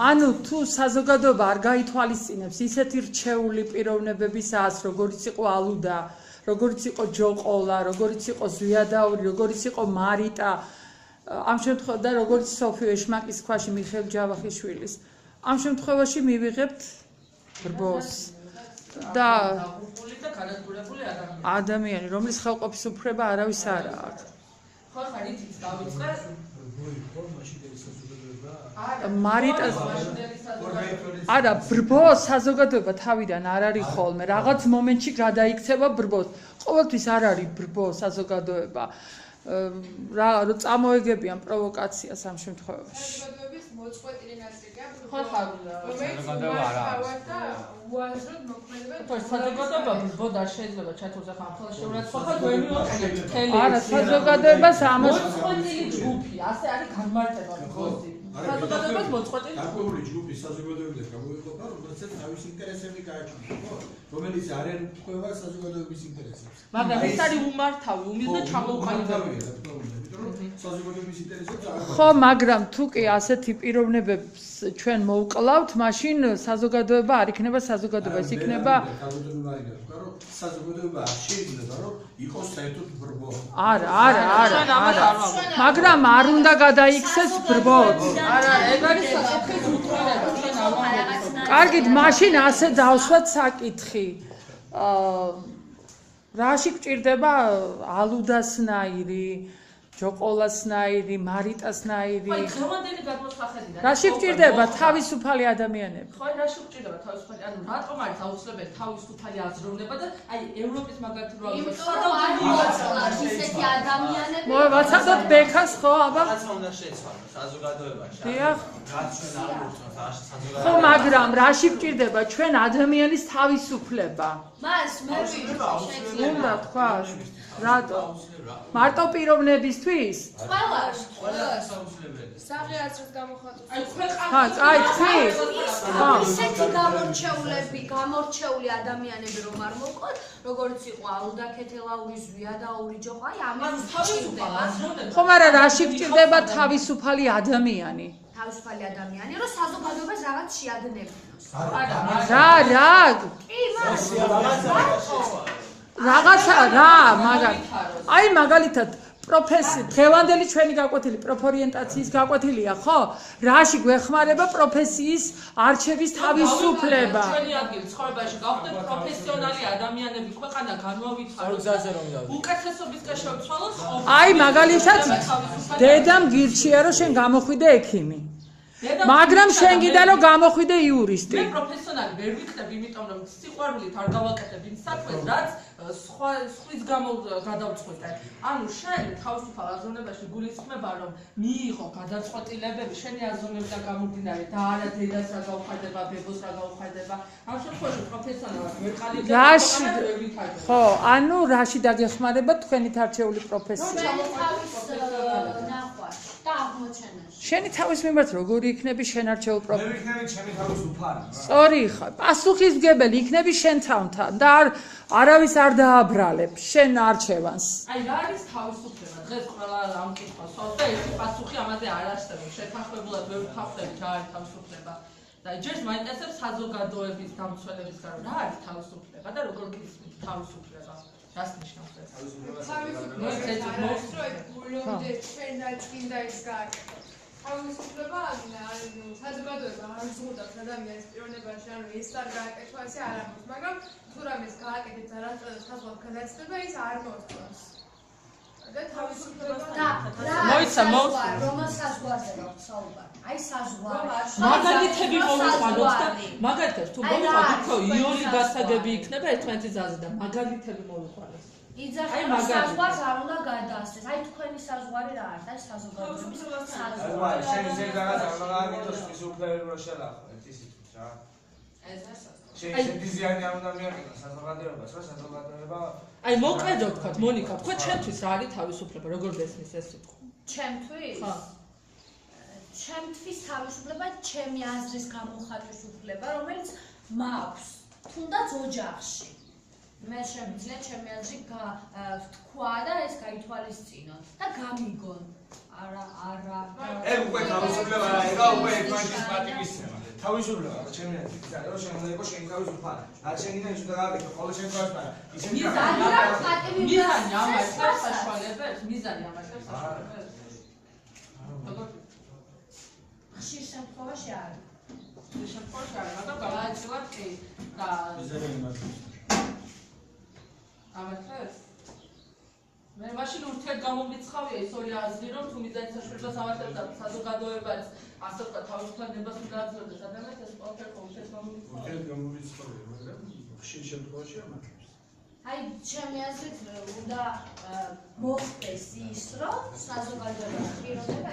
ანუ თუ საზოგადოება არ გაითვალისწინებს ისეთი რჩეული პიროვნებების ას, როგორიც იყო ალუდა, როგორიც იყო ჯოყოლა, როგორიც იყო ზვიადაური, როგორიც იყო მარიტა, ამ შემთხვევაში და როგორც სოფიო ეშმაკის ქვაში მიხეილ ჯავახიშვილის ამ შემთხვევაში მივიღებთ ბრბოს და ადამიანი, რომლის ხელყოფის უფლება არავის არ აქვს.
ხო, ხარითიც დავიწყე.
მარიტას არა, ბრბო საზოგადოება თავიდან არ არის ხოლმე, რაღაც მომენტში გადაიქცევა ბრბოს. ყოველთვის არ არის ბრბო საზოგადოება. რა წამოეგებიან პროვოკაციას ამ შემთხვევაში.
საზოგადოების მოწყვეტილი ნაწილია.
ხო, საზოგადოება ბრბოდ არ შეიძლება ჩათვლოს ახლა ამ ხელში შეურაცხყოფა ვერ მივაყენებთ თელი.
არა, საზოგადოებას ამას
მოწყვეტილი ჯგუფი, ასე არის განმარტება ბრბოზე. საზოგადოებას მოწყვეტილი
გარკვეული ჯგუფი საზოგადოებიდან გამოიყოფა, რომელსაც თავის ინტერესები გააჩნია, ხო? რომელიც არ ემთხვევა საზოგადოების ინტერესებს.
მაგრამ ეს არის უმართავი, უმიზნო ჩამოუყალიბებელი.
საზოგადოების ინტერესებს არ
ხო, მაგრამ თუ კი ასეთი პიროვნებებს ჩვენ მოვკლავთ, მაშინ საზოგადოება არ იქნება საზოგადოება, ის იქნება
საზოგადოება არ შეიძლება რომ იყოს საერთოდ ბრბო.
არა. მაგრამ არ უნდა გადაიქცეს ბრბოდ.
არა, ეგ არის საკითხის უთხრება, ჩვენ არ ვამბობთ.
კარგით, მაშინ ასე დავსვათ საკითხი. რაში გვჭირდება ალუდასნაირი, ჯოყოლასნაირი, მარიტასნაირი?
ხო, დღევანდელი გადმოსახედიდან.
რაში გვჭირდება თავისუფალი ადამიანები?
ხო, რაში გვჭირდება თავისუფალი? ანუ რატომ არის აუცილებელი თავისუფალი აზროვნება და აი ევროპის მაგალითად რო ავიღოთ,
ისეთი ადამიანები.
მოვაცადოთ ბექას, ხო, აბა?
რაღაცა უნდა შეცვალოს საზოგადოებაში.
დიახ.
რაც ჩვენ არ ვუხსნათ საზოგადოებაში.
ხო, მაგრამ რაში გვჭირდება ჩვენ ადამიანის თავისუფლება?
მას მე
უნდა თქვას. რატო? მარტო პიროვნებისთვის?
ყველას.
საღიაცროს გამოხატვის.
აი ქვეყანა.
აი თქვით?
ისეთი გამორჩეული ადამიანები რომ არ მოვყოთ, როგორც იყო ალუდა, qetelauri, ზვიადაური, ჯოყა, აი ამას თავისუფალ აზროვნებს.
ხო, მაგრამ რაში გვჭირდება თავისუფალი ადამიანი?
თავისუფალი ადამიანი, რომ საზოგადოებას რაღაც შეადგნებინოს.
რა?
კი, მას.
რაღაცა რა, აი მაგალითად პროფესია, დღევანდელი ჩვენი გაკვეთილი პროფორიენტაციის გაკვეთილია, ხო? რაში გვეხმარება პროფესიის არჩევის თავისუფლება?
ჩვენი ადგილი ცხოვრებაში გავხდეთ პროფესიონალი ადამიანები, ქვეყანა განვავითაროთ. უკეთესობისკენ შევცვალოთ ყოფილი.
აი მაგალითად დედამ გირჩია რომ შენ გამოხვიდე ექიმი. მაგრამ შენ გიდა რომ გამოხვიდე იურისტი.
მე პროფესიონალი ვერ ვიქნებ, იმიტომ რომ სიყვარულით არ გავაკეთებ იმ საქმეს, რაც სხვის გამო გადავწყვეტე. ანუ შენ თავისუფალ აზროვნებაში გულისხმება, რომ მიიღო გადაწყვეტილებები შენი აზროვნებიდან გამომდინარე და არა დედას რა გაუხარდება, ბებოს რა გაუხარდება. ამ შემთხვევაში პროფესიონალად ვერ ყალიბდება.
ხო, ანუ რაში დაგეხმარება თქვენით არჩეული პროფესია? შენი თავის მიმართ როგორი იქნები შენ არჩეულ პროფესია?
მე ვიქნები ჩემი თავის უფალი.
სწორი ხარ. პასუხისმგებელი იქნები შენ თავთან და არავის არ დააბრალებ შენ არჩევანს.
აი რა არის თავისუფლება? დღეს ყველა ამ კითხვას სვავს და ერთი პასუხი ამაზე არ არსებობს. შეთანხმებულად ვერ ვთანხმდებით რა არის თავისუფლება. და ჯერ მაინტერესებს საზოგადოების დამცველებისგან რა არის თავისუფლება და როგორ გიცნობთ თავისუფლება? რას ნიშნავს ეს?
თავისუფლება. თავისუფლება საზოგადოება არ ზღუდავს ადამიანის პიროვნებაში, ანუ ეს არ გააკეთვა, ესე არ ამბობს, მაგრამ თუ რამეს გააკეთებს არასწორად საზღვარგარეთ განაცდება, ის არ მოსწონს. და თავისუფლება
მოიცა
რომელ საზღვარზე გაქვს საუბარი? აი საზღვარი.
მაგალითები მოვიყვანოთ და მაგალითად თუ მოვიყვანოთ, უფრო იური გასაგები იქნება ერთმანეთის ძალზე და მაგალითები მოვიყვანოთ.
იძახება საზღვარს არ უნდა გადაასწრეს. აი თქვენი საზღვარი რა არის? აი საზოგადოების საზღვარი.
შენ რაღაც არ უნდა ამიტომ ის უფლებები რო შელახო, ისიც რა.
ეს არის
შენ დიზაინი არ უნდა მიაკეთოს საზოგადოებას, რა საზოგადოება.
აი მოკლედ რო ვთქვათ, მონიკა, თქვენ ჩემთვის რა არის თავისუფლება, როგორ გესმის ეს სიტყვა?
ჩემთვის?
ხა.
ჩემთვის თავისუფლება ჩემი აზრის გამოხატვის უფლება, რომელიც მაქვს, თუნდაც ოჯახში. მე შემიძლია ჩემი აზრი თქვა და ეს გაითვალისწინოთ და გამიგონ. არა.
ეგ უკვე თავისუფლება რა, ეგა უკვე ერთმანეთის პატივისცემა. თავისუფლება, ჩემი აზრით, რა შენ უნდა იყოს შენი თავისუფლება. რაც შენ გინდა ის უნდა გააკეთო, ყოველ შენ თავს მაგრამ ისე
მიზანი ამას საშუალებებს, მიზანი ამას საშუალებებს.
ხშირ შემთხვევაში არის.
ხშირ შემთხვევაში არის, მაგრამ გადააჭრათ კი და ამათებს მე მაშინ ურთიერთ გამომრიცხავია ის ორი აზრი, რომ თუ მიზანის საშუალებას ავարտებს და საზოგადოებაც ასე ვთქვათ თავისუფლებას უნდა აძლევდეს ადამიანს, ეს ყველაფერი ურთიერთ გამომრიცხავია.
ურთიერთ გამომრიცხავია, მაგრამ ხშირ შემთხვევაში ამათებს.
აი ჩემი აზრით უნდა მოხდეს ის, რომ საზოგადოება პიროვნება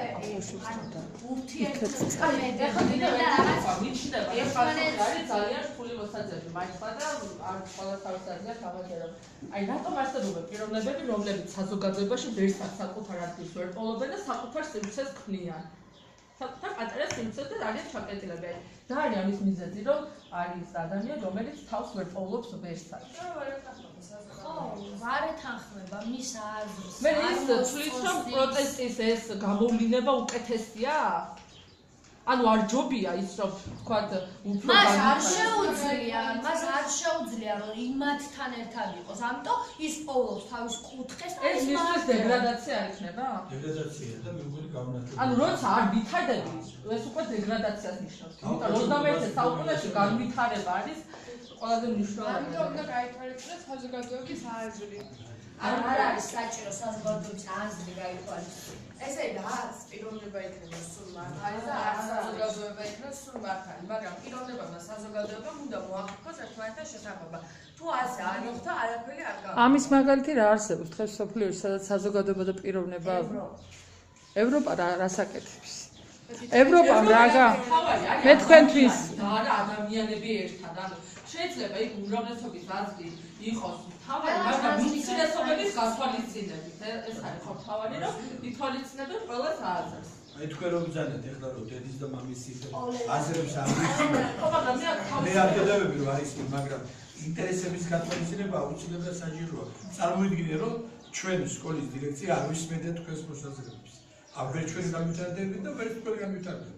მიჩნდება ეს არის ძალიან რთული მოსაძებნი მაინც და არ ყველა თავის აზრია გავაგერო. აი რატომ არსებობენ პიროვნებები, რომლებიც საზოგადოებაში ვერსაც საკუთარ ადგილს ვერ პოვებენ და საკუთარ სივრცეს ქმნიან. საკუთარ პატარა სივრცეს და არის ჩაკეტილები. და არის ამის მიზეზი, რომ არის ადამიანი, რომელიც თავს ვერ პოულობს ვერსაც.
არ ეთანხმება მის აზრს.
მე ის თulis რომ პროტესტის ეს გამოვლინება უკეთესია? ანუ არ ჯობია ის რომ თქვათ უფრო
მას არ შეუძლია რომ იმათთან ერთად იყოს. ამიტომ ის პოულობს თავის კუთხეს და
ეს მისთვის დეგრადაცია არ იქნება?
დეგრადაცია და მეგონი გაუნათლება.
ანუ როცა არ ვითარდები, ეს უკვე დეგრადაციას ნიშნავს. იმიტომ 21 საუკუნეში განვითარება არის ყველაზე მნიშვნელოვანი.
ამიტომ უნდა გაითვალისწინოს საზოგადოების აზრი.
არ არის საჭირო საზოგადოების აზრი გაითვალისწინოს.
ესე რაც პიროვნება იქნება სულ მართალი და რაც საზოგადოება იქნება სულ მართალი, მაგრამ პიროვნება და საზოგადოება უნდა მოახერხოს ერთმანეთთან შეთანხმება. თუ ასე არ მოხდა, არაფერი არ გავა.
ამის მაგალითი რა არსებობს დღეს სოფლიოში, სადაც საზოგადოება და პიროვნება ევროპა რას აკეთებს? ევროპამ რა მე თქვენთვის
არა ადამიანები ერთად, ანუ შეიძლება იქ უმრავლესობის აზრი იყოს თავი, მაგრამ უმცირესობების გათვალისწინებით. ეს არის ხო თავი, რომ ითვალისწინებენ ყველას აზრს.
აი თქვენ რომ ბრძანეთ ეხლა რომ დედის და მამის აზრებს არ
ხო, მაგრამ
მე არ გადავები რომ არის, მაგრამ ინტერესების გათვალისწინება აუცილებლად საჭიროა. წარმოიდგინე რომ ჩვენ სკოლის დირექცია არ ვისმენთ თქვენს მოსაზრებებს. ვერ ჩვენ განვითარდებით და ვერ თქვენ განვითარდებით.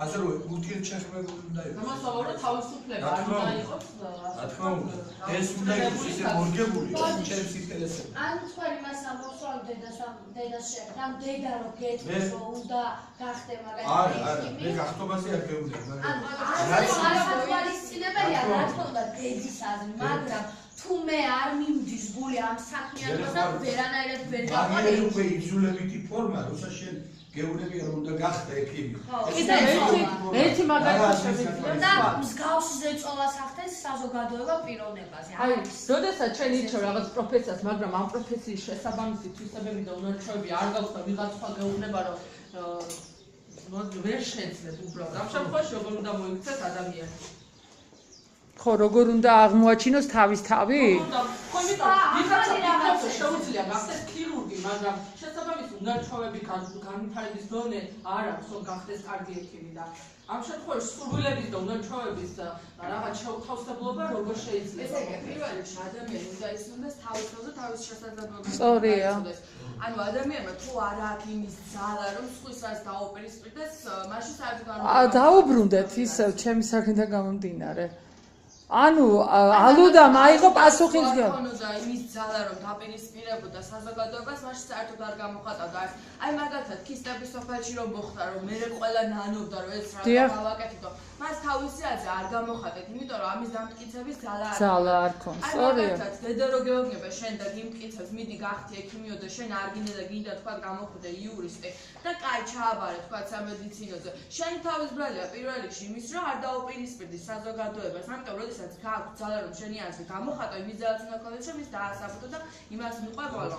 ასე რომ ურთიერთშეხებები უნდა იყოს.
გამოსავალო თავისუფლება არ უნდა იყოს.
რა თქმა უნდა. ეს უნდა იყოს ისე მორგებული, რომ ჩემს ინტერესებს.
ან თქვენი მას ამბობს რომ დედას შეეხება, ან დედა რო გეტყვის რომ უნდა გახდე მაგალითად.
არა, მე გახტობაზე არ გეუბნები, მაგრამ
არასათვალისწინებელია რა თქმა უნდა დედის აზრი, მაგრამ თუ მე არ მივდის გული ამ საქმიანობაზე ვერანაირად ვერ
გავყოლე. მე უკვე იძულებითი ფორმა, როცა შენ გეუბნები რომ უნდა გახდა ექიმი.
ერთი მაგალითი შევიდე
და მსგავს ზეწოლას ახდენს საზოგადოება პიროვნებაზე.
აი, როდესაც ჩვენ ირჩევ რაღაც პროფესიას, მაგრამ ამ პროფესიის შესაბამისი თვისებები და უნარჩვევები არ გაქვს და ვიღაც სხვა გეუბნება რომ ვერ შეძლებ უბრალოდ. ამ შემთხვევაში როგორ უნდა მოიქცეს ადამიანი?
ხო, როგორ უნდა აღმოაჩინოს თავის თავი?
ხო, ვიღაცა შეუძლია გახდეს ქირურგი, მაგრამ შესაბამისი უნარჩვევები განვითარების დონე არ აქვს, რომ გახდეს კარგი ექიმი და ამ შემთხვევაში სურვილების და უნარჩვევების რაღაც შეუთავსებლობა როგორ შეიძლება?
ესე იგი, პირველ რიგში ადამიანი უნდა იცნობს თავის თავზე თავის შესაძლებლობებს.
სწორია.
ანუ ადამიანმა თუ არ აქვს იმის ძალა, რომ სხვისას დაუპირისპირდეს, მაშინ საერთოდ არ
დაუბრუნდეთ ისევ ჩემი საქმიდან გამომდინარე. ანუ ალუდა მაიღო პასუხისგან.
და იმის ძალა რომ დაპირისპირებოდა საზოგადოებას, მაშინ საერთოდ არ გამოხატავდა. აი მაგალითად ქისტების სოფელში რომ მოხდა რომ მე ყველა ნანობდა რომ ეს რა გავაკეთებო. მას თავისი აზრი არ გამოხატეთ, იმიტომ რომ ამის დამტკიცების
ძალა არ ქონს. სწორია.
აი დედა რო გეუბნება შენ და გიმტკიცებს, მიდი გახდი ექიმიო და შენ არ გინდა და გინდა თქვა გამოხვიდე იურისტი და კაი ჩააბარე თქვა სამედიცინოზე. შენ თავის ბრალია პირველ რიგში იმის რომ არ დაუპირისპირდი საზოგადოებას, ამიტომ როდესაც გააქვს ძალა რომ შენი აზრი გამოხატო, იმის ძალაც უნდა ქონდეს რომ ის დაასაბუთო და იმას მიყვებოდა.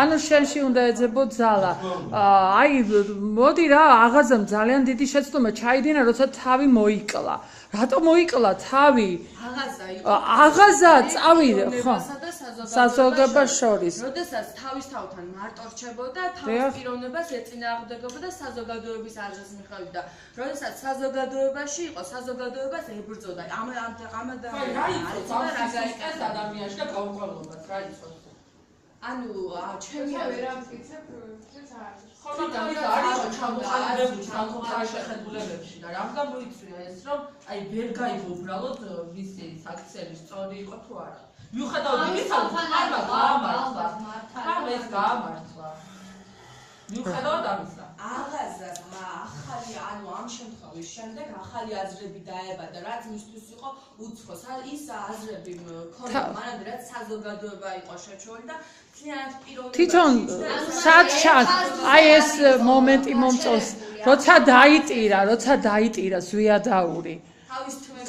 ანუ შენში უნდა ეძებო ძალა. აი მოდი რა აღაზამ ძალიან დიდი შეცდომა ჩაიდინა როცა თავი მოიკლა. რატომ მოიკლა თავი? აღაზა წავიდა ხო? საზოგადოებას შორის.
როდესაც თავისთავთან მარტო რჩებოდა, თავის პიროვნებას ეწინააღმდეგებოდა და საზოგადოების აზრს მიხვდა. როდესაც საზოგადოებაში იყო, საზოგადოებას ებრძოდა. ამადან
რა იცოდი რა გაიყენს ადამიანში და გაუყოლობას რა იცოდი.
ანუ ჩემი
ვერ ამტკიცებ ეს არის.
ხო და არის ჩამოყალიბებული სამხობარ შეხედულებებში და რამ გამოიწვია ეს რომ აი ვერ გაიგო უბრალოდ მისი საქციელი სწორი იყო თუ არა. მიუხედავად იმისა, რომ ხარმა გაამართლა. ხარმა ეს გაამართლა. მიუხედავად ამისა.
აღაზას ახალი ანუ ამ შემთხვევის შემდეგ ახალი აზრები დაებადა, რაც მისთვის იყო უცხოს. ის აზრები ქონდა მანამდე, რაც საზოგადოება იყო შეჩეული და
თვითონ საჩას აი ეს მომენტი მომწონს, როცა დაიტირა ზვიადაური.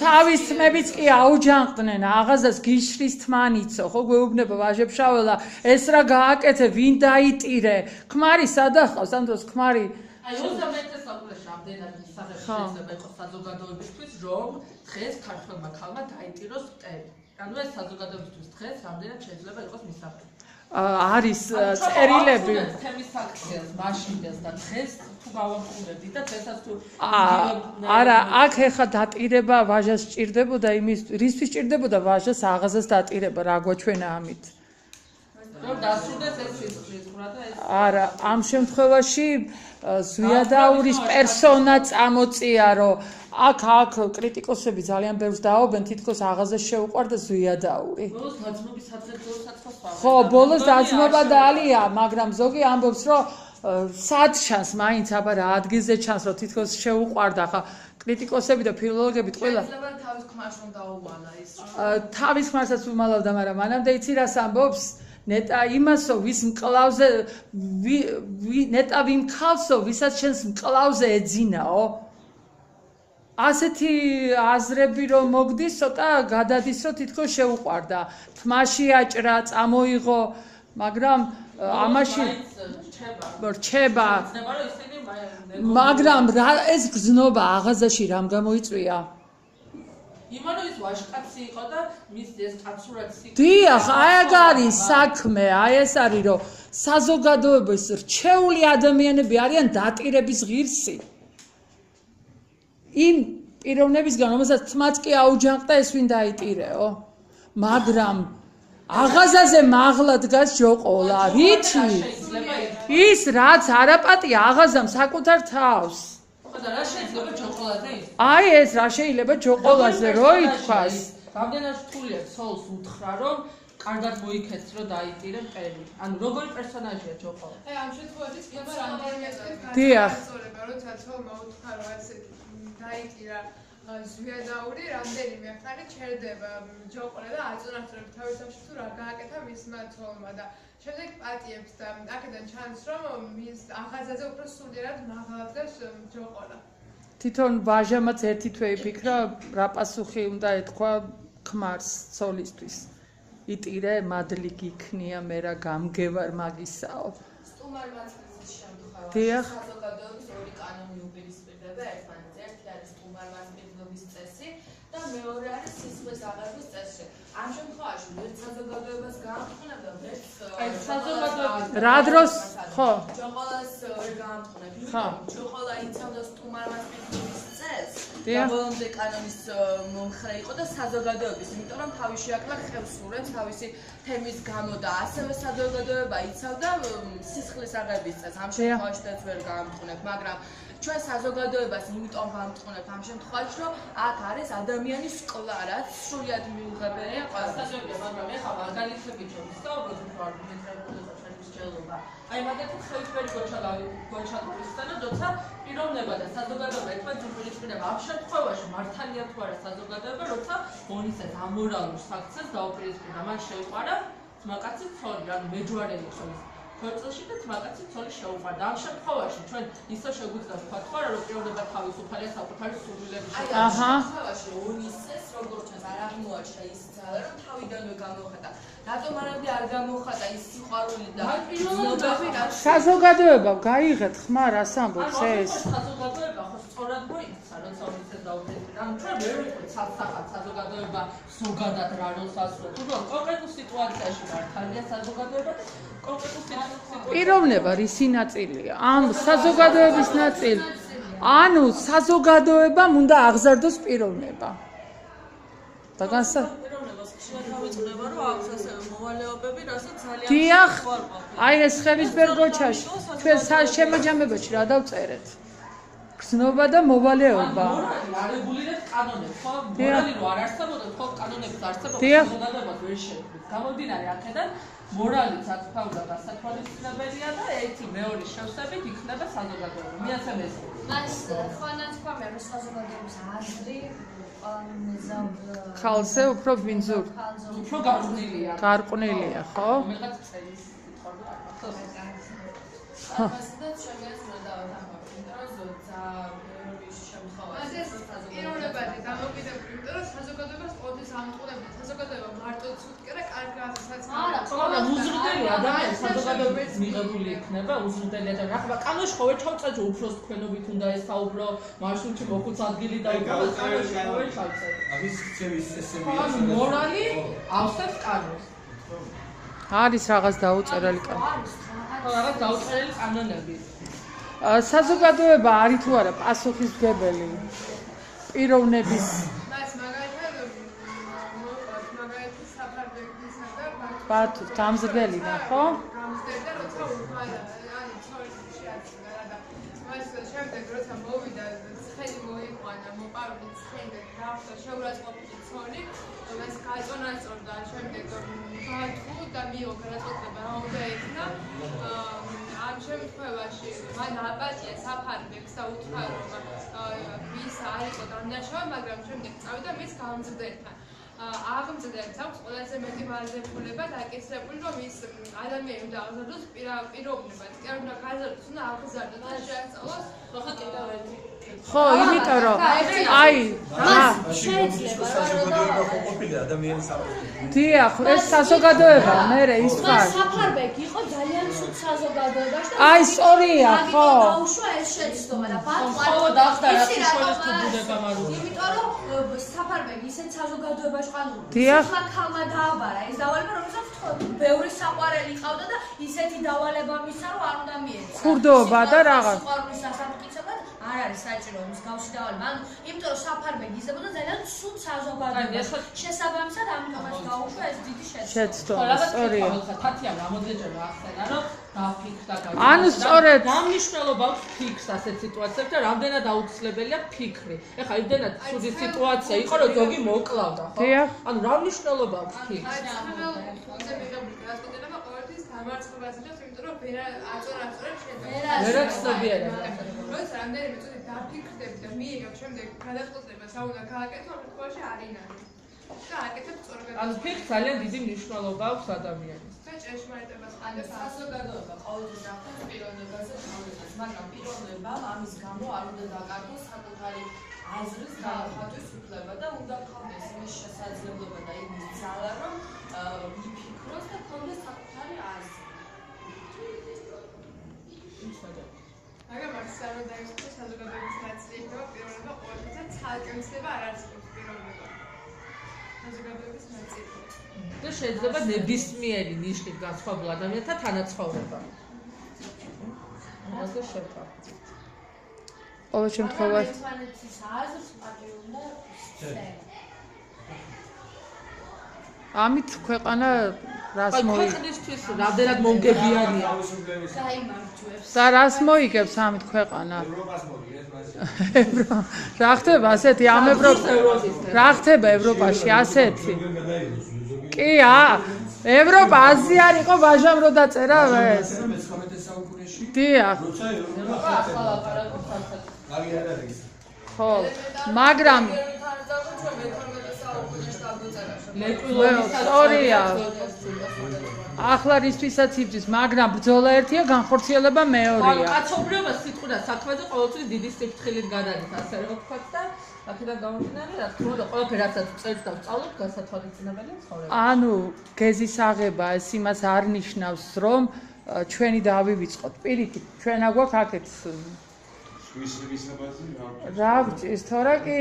თავის თმებიც კი აუჯანყდნენ, აღაზას გიშრის თმანიცო, ხო გვეუბნება ვაჟა ფშაველა, ეს რა გააკეთე, ვინ დაიტირე? ქმარი სადახავს, ამ დროს ქმარი
აი 21 საუკუნეში რამდენად სახელი შეიძლება იყოს საზოგადოებისთვის, რომ დღეს ქართველმა ქალმა დაიტიროს მტერი. ანუ ეს საზოგადოებისთვის დღეს რამდენად შეიძლება იყოს მისაღები.
არის წერილები
თემის აქციას მაშინდელს და დღეს თუ გავამყურებდი და დღესაც თუ
არა აქ ეხა დატირება ვაჟას სჭირდებოდა იმის რისთვის სჭირდებოდა ვაჟას აღაზას დატირება რა გვაჩვენა ამით
რომ დასრულდეს ეს სიცხვრა და ეს
არა ამ შემთხვევაში ზვიადაურის პერსონა წამოწია რომ აქ კრიტიკოსები ძალიან ბევრს დააობენ თითქოს აღაზას შეუყვარდა ზვიადაური
ბოლოს დაძმობის საძებძოსაც
ხო ბოლოს დაძმობა დალია მაგრამ ზოგი ამბობს რომ სად ჩანს მაინც აბა რა ადგილზე ჩანს რომ თითქოს შეუყვარდა ხა კრიტიკოსები და ფილოლოგები ყველა
შეიძლება თავის ქმარს რომ დაუვალა ის
თავის ქმარსაც უმალავდა მაგრამ მანამდე იცი რას ამბობს ნეტა იმასო ვის მკლავზე ნეტა ვიმ ხალსო ვისაც შენს მკლავზე ეძინაო ასეთი აზრები რომ მოგდის ცოტა გადადის რომ თითქოს შეუყვარდა თმაში აჭრა წამოიღო მაგრამ ამაში რჩება მაგრამ ეს გზნობა აღაზაში რამ გამოიწვია
იმანო ის ვაჟკაცი იყო და მის ეს კაცურად სიკეთე
დიახ აი ეგ არის საქმე აი ეს არის რომ საზოგადოების რჩეული ადამიანები არიან დატირების ღირსი იმ პიროვნებისგან რომელსაც თმაც კი აუჯანყდა ეს ვინ დაიტირეო მაგრამ აღაზაზე მაღლა დგას ჯოყოლა რითი ის რაც არაპატია აღაზამ საკუთარ თავს
და რა შეიძლება ჯოყოლაზე
აი ეს რა შეიძლება ჯოყოლაზე რო ითქვას
რამდენად რთულია ცოლს უთხრა რომ კარგად მოიქეც რომ დაიტირე მტერი ანუ როგორი პერსონაჟია ჯოყოლა
აი ამ შემთხვევაში ხდება რამდენიმე
დიახ
როცა ცოლმა უთხრა რომ ასე დაიტირა ზვიადაური რამდენიმე ხანი ჩერდება ჯოყოლა და აწონასწორებს თავის თავში თუ რა გააკეთა მისმა ცოლმა და შემდეგ პატიებს და აქედან ჩანს რომ მის აღაზაზე უფრო სულიერად მაღლა დგას ჯოყოლა
თვითონ ვაჟამაც ერთი თვე იფიქრა რა პასუხი უნდა ეთქვა ქმარს ცოლისთვის იტირე მადლი გიქნია მე რა გამგევარ მაგისაო
სტუმარ-მასპინძელის შემთხვევაში
დიახ
საზოგადოების ორი კანონი უპირისპირდება ერთმანეთს ერთი არის სტუმარ-მასპინძელის წესი და მეორე არის სისხლის აღების წესი ამ შემთხვევაში ვერც საზოგადოებას გაამტყუნებდა ვერც
საზოგადოების
რა დროს ხო
ჯოყოლას ვერ გაამტყუნებ იმიტომ ჯოყოლა იცავდა სტუმარ-მასპინძელის წესს ეს გამონდე კანონის მომხრე იყო და საზოგადოების, იმიტომ რომ თავისი აკლა ხევსურებს თავისი თემის გამო და ასევე საზოგადოება იცავდა სისხლის აღების წესს. ამ შემთხვევაში დაც ვერ გაამტყუნებ, მაგრამ ჩვენ საზოგადოებას იმიტომ ვამტყუნებთ ამ შემთხვევაში, რომ აქ არის ადამიანის სკოლა, რაც სრულად მიუღებელია
ყველასაჯობია, მაგრამ ეხლა მაგალითებით რომ ვსაუბრობთ უფრო არგუმენტირებული შეჭრილობა. აი მაგალითად ხელისფერი გოჩალურისა და როცა პიროვნება და საზოგადოება ერთმანეთს უპირისპირდება, ამ შემთხვევაში მართალია თუ არა საზოგადოება, როცა მონისას ამორალურ საქციელს დაუპირისპირდა, მან შეუყარა ძმაკაცი ცოლი, ანუ მეჯვარე იყო ის. ქორწილში და ძმაკაცი ცოლი შეუყარდა. ამ შემთხვევაში ჩვენ ისე შეგვიძლია ვთქვათ თუ არა, რომ პიროვნება თავისუფალია საკუთარი სურვილების შესახებ.
ამ შემთხვევაში უნისეს როგორც ჩანს არ აღმოაჩნდა ის ძალა, რომ თავიდანვე გამოხატა. რატომ არ გამოხატა ის სიყვარული და ცნობები რა
საზოგადოება გაიღეთ ხმარ რას ამბობს ეს?
საზოგადოება ხო სწორად მოიქცა, როცა უნისეს დაუპირისპირდა. ანუ ჩვენ ვერ ვიყავით საფსახად საზოგადოება ზოგადად რა როლს ასრულებს. უბრალოდ კონკრეტულ სიტუაციაში მართალია საზოგადოება და კონკრეტულ სიტუაციაში
პიროვნება რისი ნაწილია? ამ საზოგადოების ნაწილი. ანუ საზოგადოებამ უნდა აღზარდოს პიროვნება. და
დავიწყდება რომ აქვს ასე მოვალეობები, რასაც ძალიან
დიახ, აი ეს ხელისფერ გოჩაში ჩვენ შემაჯამებაში რა დავწერეთ? გზნობა და მოვალეობა.
არეგულირებს კანონებს, ხო? მორალი რო არ არსებობდა, ხო კანონებს არსებობს, საზოგადოებას ვერ შეექმნის. გამომდინარე აქედან მორალიც აწფავდა გასათვალისწინებელია და ერთი მეორე შევსებით იქნება საზოგადოება. მე ასე მესწრაფ.
მას ხანაც ქვამე რომ საზოგადოების აზრი
ხალხზე უფრო ვინძურ.
უფრო გარყვნილია.
გარყვნილია, ხო?
მეგაც წელის სიტყვები არ მახსოვს.
ამასაც შემეცნოდა ინტროზოცა ბევრი შემთხვევაში
პიროვნებაზე დამოკიდებული, იმიტომ რომ საზოგადოებას ყოველთვის ამტყუნებდა. საზოგადოება მარტო ცუდკე და კარგი ასაცაც
არა, უზრდელი ადამიანი საზოგადოების მიღებული იქნება, უზრდელი ადამიანი. ახლა კანონში ხო ვერ ჩავწერე უფროს თქვენობით უნდა ესაუბრო, მარშრუტში მოხუც ადგილი დაიკავა, კანონში ხო ვერ ჩავწერე.
ამის ქცევის წესები
მორალი ავსებს კანონს.
არის რაღაც დაუწერელი კანონი.
რაღაც დაუწერელი კანონები.
საზოგადოება არის თუ არა პასუხისმგებელი პიროვნების ბათუ დამზრდელი და ხო?
გამზრდელი როცა უყარა, ანუ ცოლის შეაწყვეტა და მას შემდეგ როცა მოვიდა ცხენი მოიყვანა, მოპარული ცხენი და დაახტა შეურაცხყოფილი ცოლი, მას გაწონასწორდა შემდეგ ბათუ და მიიღო გადაწყვეტილება რა უნდა ექნა. ამ შემთხვევაში მან აპატია საფარბებს და უთხრა რომ ვის არ იყო დამნაშავე, მაგრამ შემდეგ წავიდა მის გამზრდელთან. აღმზრდელს აქვს ყველაზე მეტი ვალდებულება დაკისრებული, რომ ის ადამიანი უნდა აღზარდოს პიროვნებად. კი არ უნდა გაზარდოს, უნდა აღზარდოს და შეასწავლოს
ხო კიდევ ერთი.
ხო, იმიტომ რომ აი
შეიძლება
საზოგადოება ხო ყოფილი ადამიანის საფრთხე.
დიახ, ეს საზოგადოება, მე ის ხარ.
საფარბექი იყო ძალიან ცუდ საზოგადოებაში და
აი სწორია, ხო.
დაუშვა ეს შეცდომა და ბატონო
ხო, დაახდა რა საშუალო თბუდება მარუს.
იმიტომ რომ საფარბექი ისეთ საზოგადოებაში ყანული.
დიახ.
ხალხმა დააბარა ეს დავალება, რომელსაც ბევრი საყვარელი ყავდა და ისეთი დავალება მისცა, რომ არ უნდა მიეცა.
ხურდობა და რაღაც.
სიყვარულის სასამტკიცებლად არ არის საჭირო მსგავსი დავალება. ანუ იმიტომ რომ საფარბექი იზრდებოდა ძალიან ცუდ საზოგადოებაში. შესაბამისად, ამიტომ ეს გაუშვა ეს დიდი
შეცდომა, სწორია.
თათია რამოდენჯერმა ახსენა, რომ დაფიქრდა
ანუ სწორედ
რა მნიშვნელობა აქვს ფიქს ასეთ სიტუაციებში და რამდენად აუცილებელია ფიქრი. ეხლა იმდენად ცუდი სიტუაცია იყო, რომ ზოგი მოკლავდა, ხო? ანუ რა მნიშვნელობა აქვს ფიქს?
ფონზე მიღებული გადაწყვეტილება ყოველთვის დამარცხებას იძლევა, იმიტომ რომ ვერ აწორ-აწორებს შეძლებდა.
ვერაცნობიერება.
როცა რამდენიმე წუთი დაფიქრდები და მიიღებ შემდეგ გადაწყვეტილებას რა უნდა გააკეთო, ამ შემთხვევაში არ ინახე. და აკეთებ სწორად.
ანუ ფიქს ძალიან დიდი მნიშვნელობა აქვს ადამიანის.
და ჭეშმარიტებას
ანუ საზოგადოება ყოველთვის ახდენს პიროვნებაზე თავისას, მაგრამ პიროვნებამ ამის გამო არ უნდა დაკარგოს საკუთარი აზრის გამოხატვის უფლება და უნდა ჰქონდეს იმის შესაძლებლობა და იმის ძალა, რომ იფიქროს და ჰქონდეს საკუთარი აზრი.
მაგრამ აქ საერთოდ დაიწყოს საზოგადოების ნაწილი იქნება პიროვნება ყოველთვის ცალკე მცდება არ არსებობს პიროვნება. საზოგადოების ნაწილი.
და შეიძლება ნებისმიერი ნიშნით განსხვავებულ ადამიანთან თანაცხოვრება. ამაზე შევთავაზეთ.
ყოველ შემთხვევაში
ერთმანეთის აზრს პატიურობდა სცენა.
ამით ქვეყანა რას
ქვეყნისთვის რამდენად მომგებიანია.
გაიმარჯვებს.
და რას მოიგებს ამით ქვეყანა?
ევროპას მოგიეთ მასე.
რა ხდება ასეთი ამ რა ხდება ევროპაში ასეთი? კი, ევროპა აზია არ იყო ვაჟამ რო დაწერა ეს.
მე-19 საუკუნეში.
დიახ.
როცა ევროპა
ხო, მაგრამ სწორია. ახლა რისთვისაც იბძვის, მაგრამ ბრძოლა ერთია, განხორციელება მეორეა.
კაცობრიობა სიტყვა საქმეზე ყოველთვის დიდი სიფრთხილით გადადის, ასე რომ ვთქვათ და აქედან გამომდინარე, რა თქმა უნდა, ყველაფერი რასაც წერს და ვსწავლობ, გასათვალისწინებელია ცხოვრება.
ანუ გეზის აღება ეს იმას არ ნიშნავს, რომ ჩვენი დავივიწყოთ. პირიქით, ჩვენ აგვაქვს აქეთ რა ვჭირს თორა კი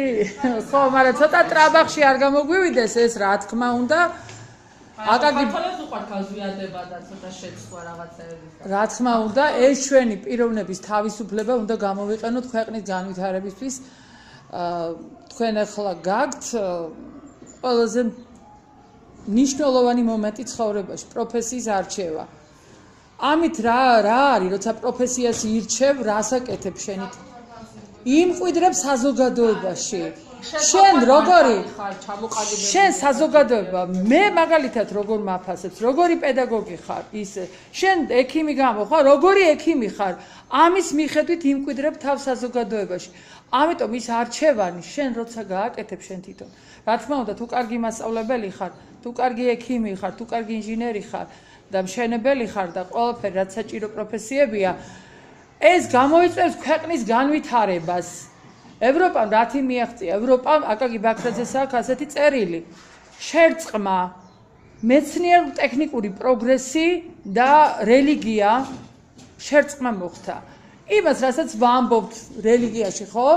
ხო, მაგრამ ცოტა ტრაბახში არ გამოგვივიდეს ეს, რა თქმა უნდა. აკაკი
ქართულებს უყვართ გაზვიადება და ცოტა შეცვლა რაღაცეები.
რა თქმა უნდა, ეს ჩვენი პიროვნების თავისუფლება უნდა გამოვიყენოთ ქვეყნის განვითარებისთვის. თქვენ ახლა გაგთ ყველაზე მნიშვნელოვანი მომენტი ცხოვრებაში, პროფესიის არჩევა. ამით რა არის, როცა პროფესიას ირჩევ, რას აკეთებ შენით? იმკვიდრებ საზოგადოებაში. შენ როგორი შენ საზოგადოება, მე მაგალითად როგორ მაფასებს, როგორი პედაგოგი ხარ, ის შენ ექიმი გამოხარ, როგორი ექიმი ხარ, ამის მიხედვით იმკვიდრებ თავს საზოგადოებაში. ამიტომ ის არჩევანი შენ როცა გააკეთებ შენ თვითონ. რა თქმა უნდა, თუ კარგი მასწავლებელი ხარ, თუ კარგი ექიმი ხარ, თუ კარგი ინჟინერი ხარ და მშენებელი ხარ და ყველაფერი რაც საჭირო პროფესიებია, ეს გამოიწვევს ქვეყნის განვითარებას. ევროპამ რათი მიაღწია? ევროპამ აკაკი ბაქრაძეს აქვს ასეთი წერილი. შერწყმა, მეცნიერ-ტექნიკური პროგრესი და რელიგია შერწყმა მოხდა. იმას, რასაც ვამბობთ რელიგიაში, ხო?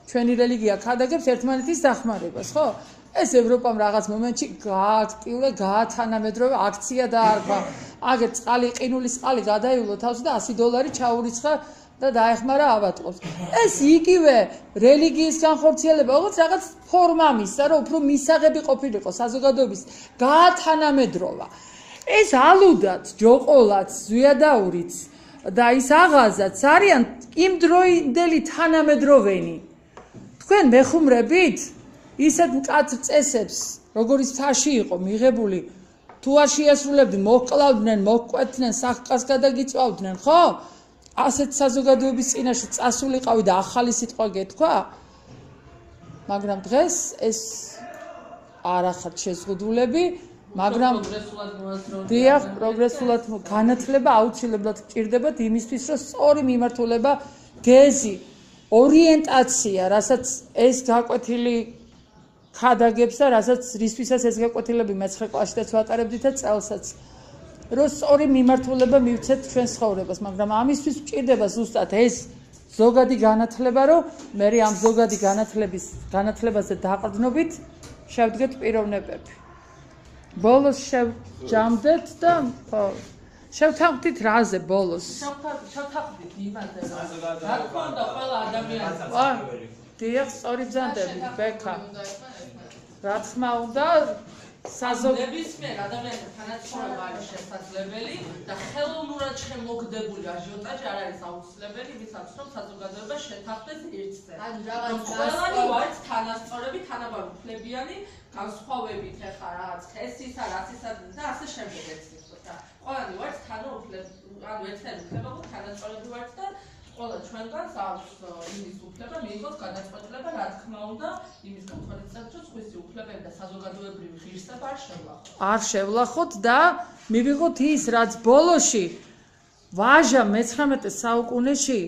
ჩვენი რელიგია ქადაგებს ერთმანეთის დახმარებას, ხო? ეს ევროპამ რაღაც მომენტში გააქტიურა, გაათანამედროვე აქცია დაარქვა. აგერ წყალი, ყინულის წყალი გადაივლო თავს და $100 ჩაურიცხა და დაეხმარა ავატყობს. ეს იგივე რელიგიის განხორციელება, როგორც რაღაც ფორმა მისცა, რომ უფრო მისაღები ყოფილიყო საზოგადოების გაათანამედროვა. ეს ალუდაც, ჯოყოლაც, ზვიადაურიც და ის აღაზაც არიან იმ დროინდელი თანამედროვენი. თქვენ მეხუმრებით ისეთ მკაცრ წესებს, როგორიც ფაში იყო მიღებული, თუ არ შეასრულებდნენ, მოკლავდნენ, მოკვეთდნენ, სახკას გადაგიწვავდნენ, ხო? ასეთ საზოგადოების წინაშე წასულიყავი და ახალი სიტყვა გეთქვა? მაგრამ დღეს ეს არ ახართ შეზღუდულები, მაგრამ დიახ, პროგრესულად განათლება აუცილებლად გჭირდებათ იმისთვის, რომ სწორი მიმართულება, გეზი, ორიენტაცია, რასაც ეს გაკვეთილი ხადაგებს და რასაც რისთვისაც ეს გაკვეთილები მე-9 კლასშიც ვატარებდით და წელსაც რომ სწორი მიმართულება მივცეთ ჩვენ ცხოვრებას, მაგრამ ამისთვის გჭირდება ზუსტად ეს ზოგადი განათლება, რომ მე ამ ზოგადი განათლებაზე დაყრდნობით შევდგეთ პიროვნებები. ბოლოს შევჯამდეთ და ხო, შევთანხმდით რაზე ბოლოს?
შევთანხმდით იმაზე, რომ რა თქმა უნდა ყველა ადამიანი
დიახ, სწორი ბრძანდებით, ბექა. რა თქმა უნდა,
ნებისმიერ ადამიანთან თანაცხოვრება არის შესაძლებელი და ხელოვნურად შემოგდებული აჟიოტაჟი არ არის აუცილებელი იმისათვის, რომ საზოგადოება შეთანხმდეს ერთზე. ყველანი ვართ თანასწორები, თანაბარუფლებიანი, განსხვავებით ეხლა რაღაც ხესისა, რასისა და ასე შემდეგ ეცნებოდ და ყველანი ვართ ერთიანი უფლება, თანასწორები ვართ და ყველა ჩვენგანს აქვს იმის უფლება, მიიღოს განაცხადება, რა თქმა უნდა, იმის განხორციელებას, რომ სხვისი უფლებები და საზოგადოებრივი ღირსება არ
შევლახოთ და მივიღოთ ის, რაც ბოლოში ვაჟა მე-19 საუკუნეში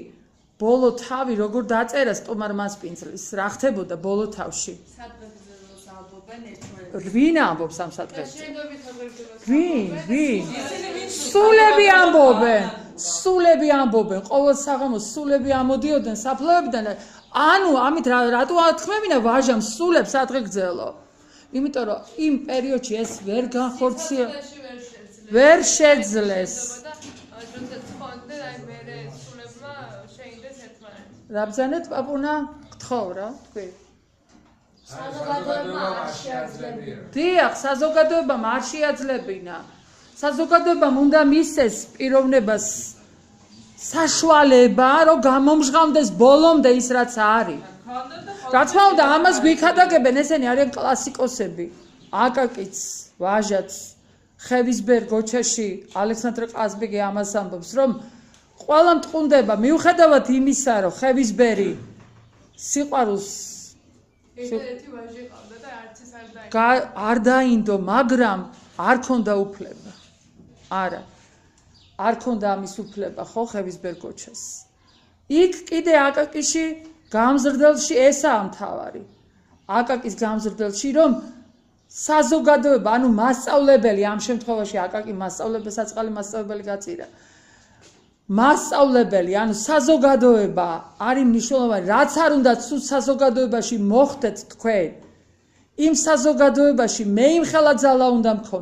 ბოლო თავი როგორ დაწერა stumar-maspindzelis, რა ხდებოდა ბოლო თავში?
სადღეგრძელოს ალბობენ ერთმანეთს.
ვინ ამბობს ამ სადღეგრძელოს? ვინ? სულები ამბობენ, ყოველ საღამოს სულები ამოდიოდნენ საფლავებიდან. ანუ ამით რატო ათქმევინა ვაჟამ სულებს სადღეგრძელო? იმიტომ რომ იმ პერიოდში ეს ვერ განხორციელდა, ვერ შეძლეს.
სულებმა შეინდეს ერთმანეთს.
რაბზანეთ პაპუნა გთხოვ რა თქვი.
საზოგადოებამ არ შეაძლებინა.
დიახ, საზოგადოებამ არ შეაძლებინა. საზოგადოებამ უნდა მისცეს პიროვნებას საშუალება, რომ გამომჟღავნდეს ბოლომდე ის რაც არის. რა თქმა უნდა, ამას გვიქადაგებენ ესენი არიან კლასიკოსები. აკაკიც, ვაჟაც, ხევისბერ გოჩაში ალექსანდრე ყაზბიგი ამას ამბობს, რომ ყველა მტყუნდება მიუხედავად იმისა, რომ ხევისბერი სიყვარულს
ერთადერთი ვაჟი ყავდა და არც ის არ
დაინდო, მაგრამ არ ქონდა უფლება. არა. არ ქონდა ამის უფლება, ხო, ხევისბერ გოჩას. იქ კიდე აკაკიში გამზრდელში ესაა მთავარი. აკაკის გამზრდელში, რომ საზოგადოება, ანუ მასწავლებელი, ამ შემთხვევაში აკაკი მასწავლებელი, საწყალი მასწავლებელი გაწირა. მასწავლებელი, ანუ საზოგადოება არის მნიშვნელოვანი, რაც არ უნდა სულ საზოგადოებაში მოხდეთ თქვენ. იმ საზოგადოებაში მე იმხელა ძალა უნდა მქონდეს.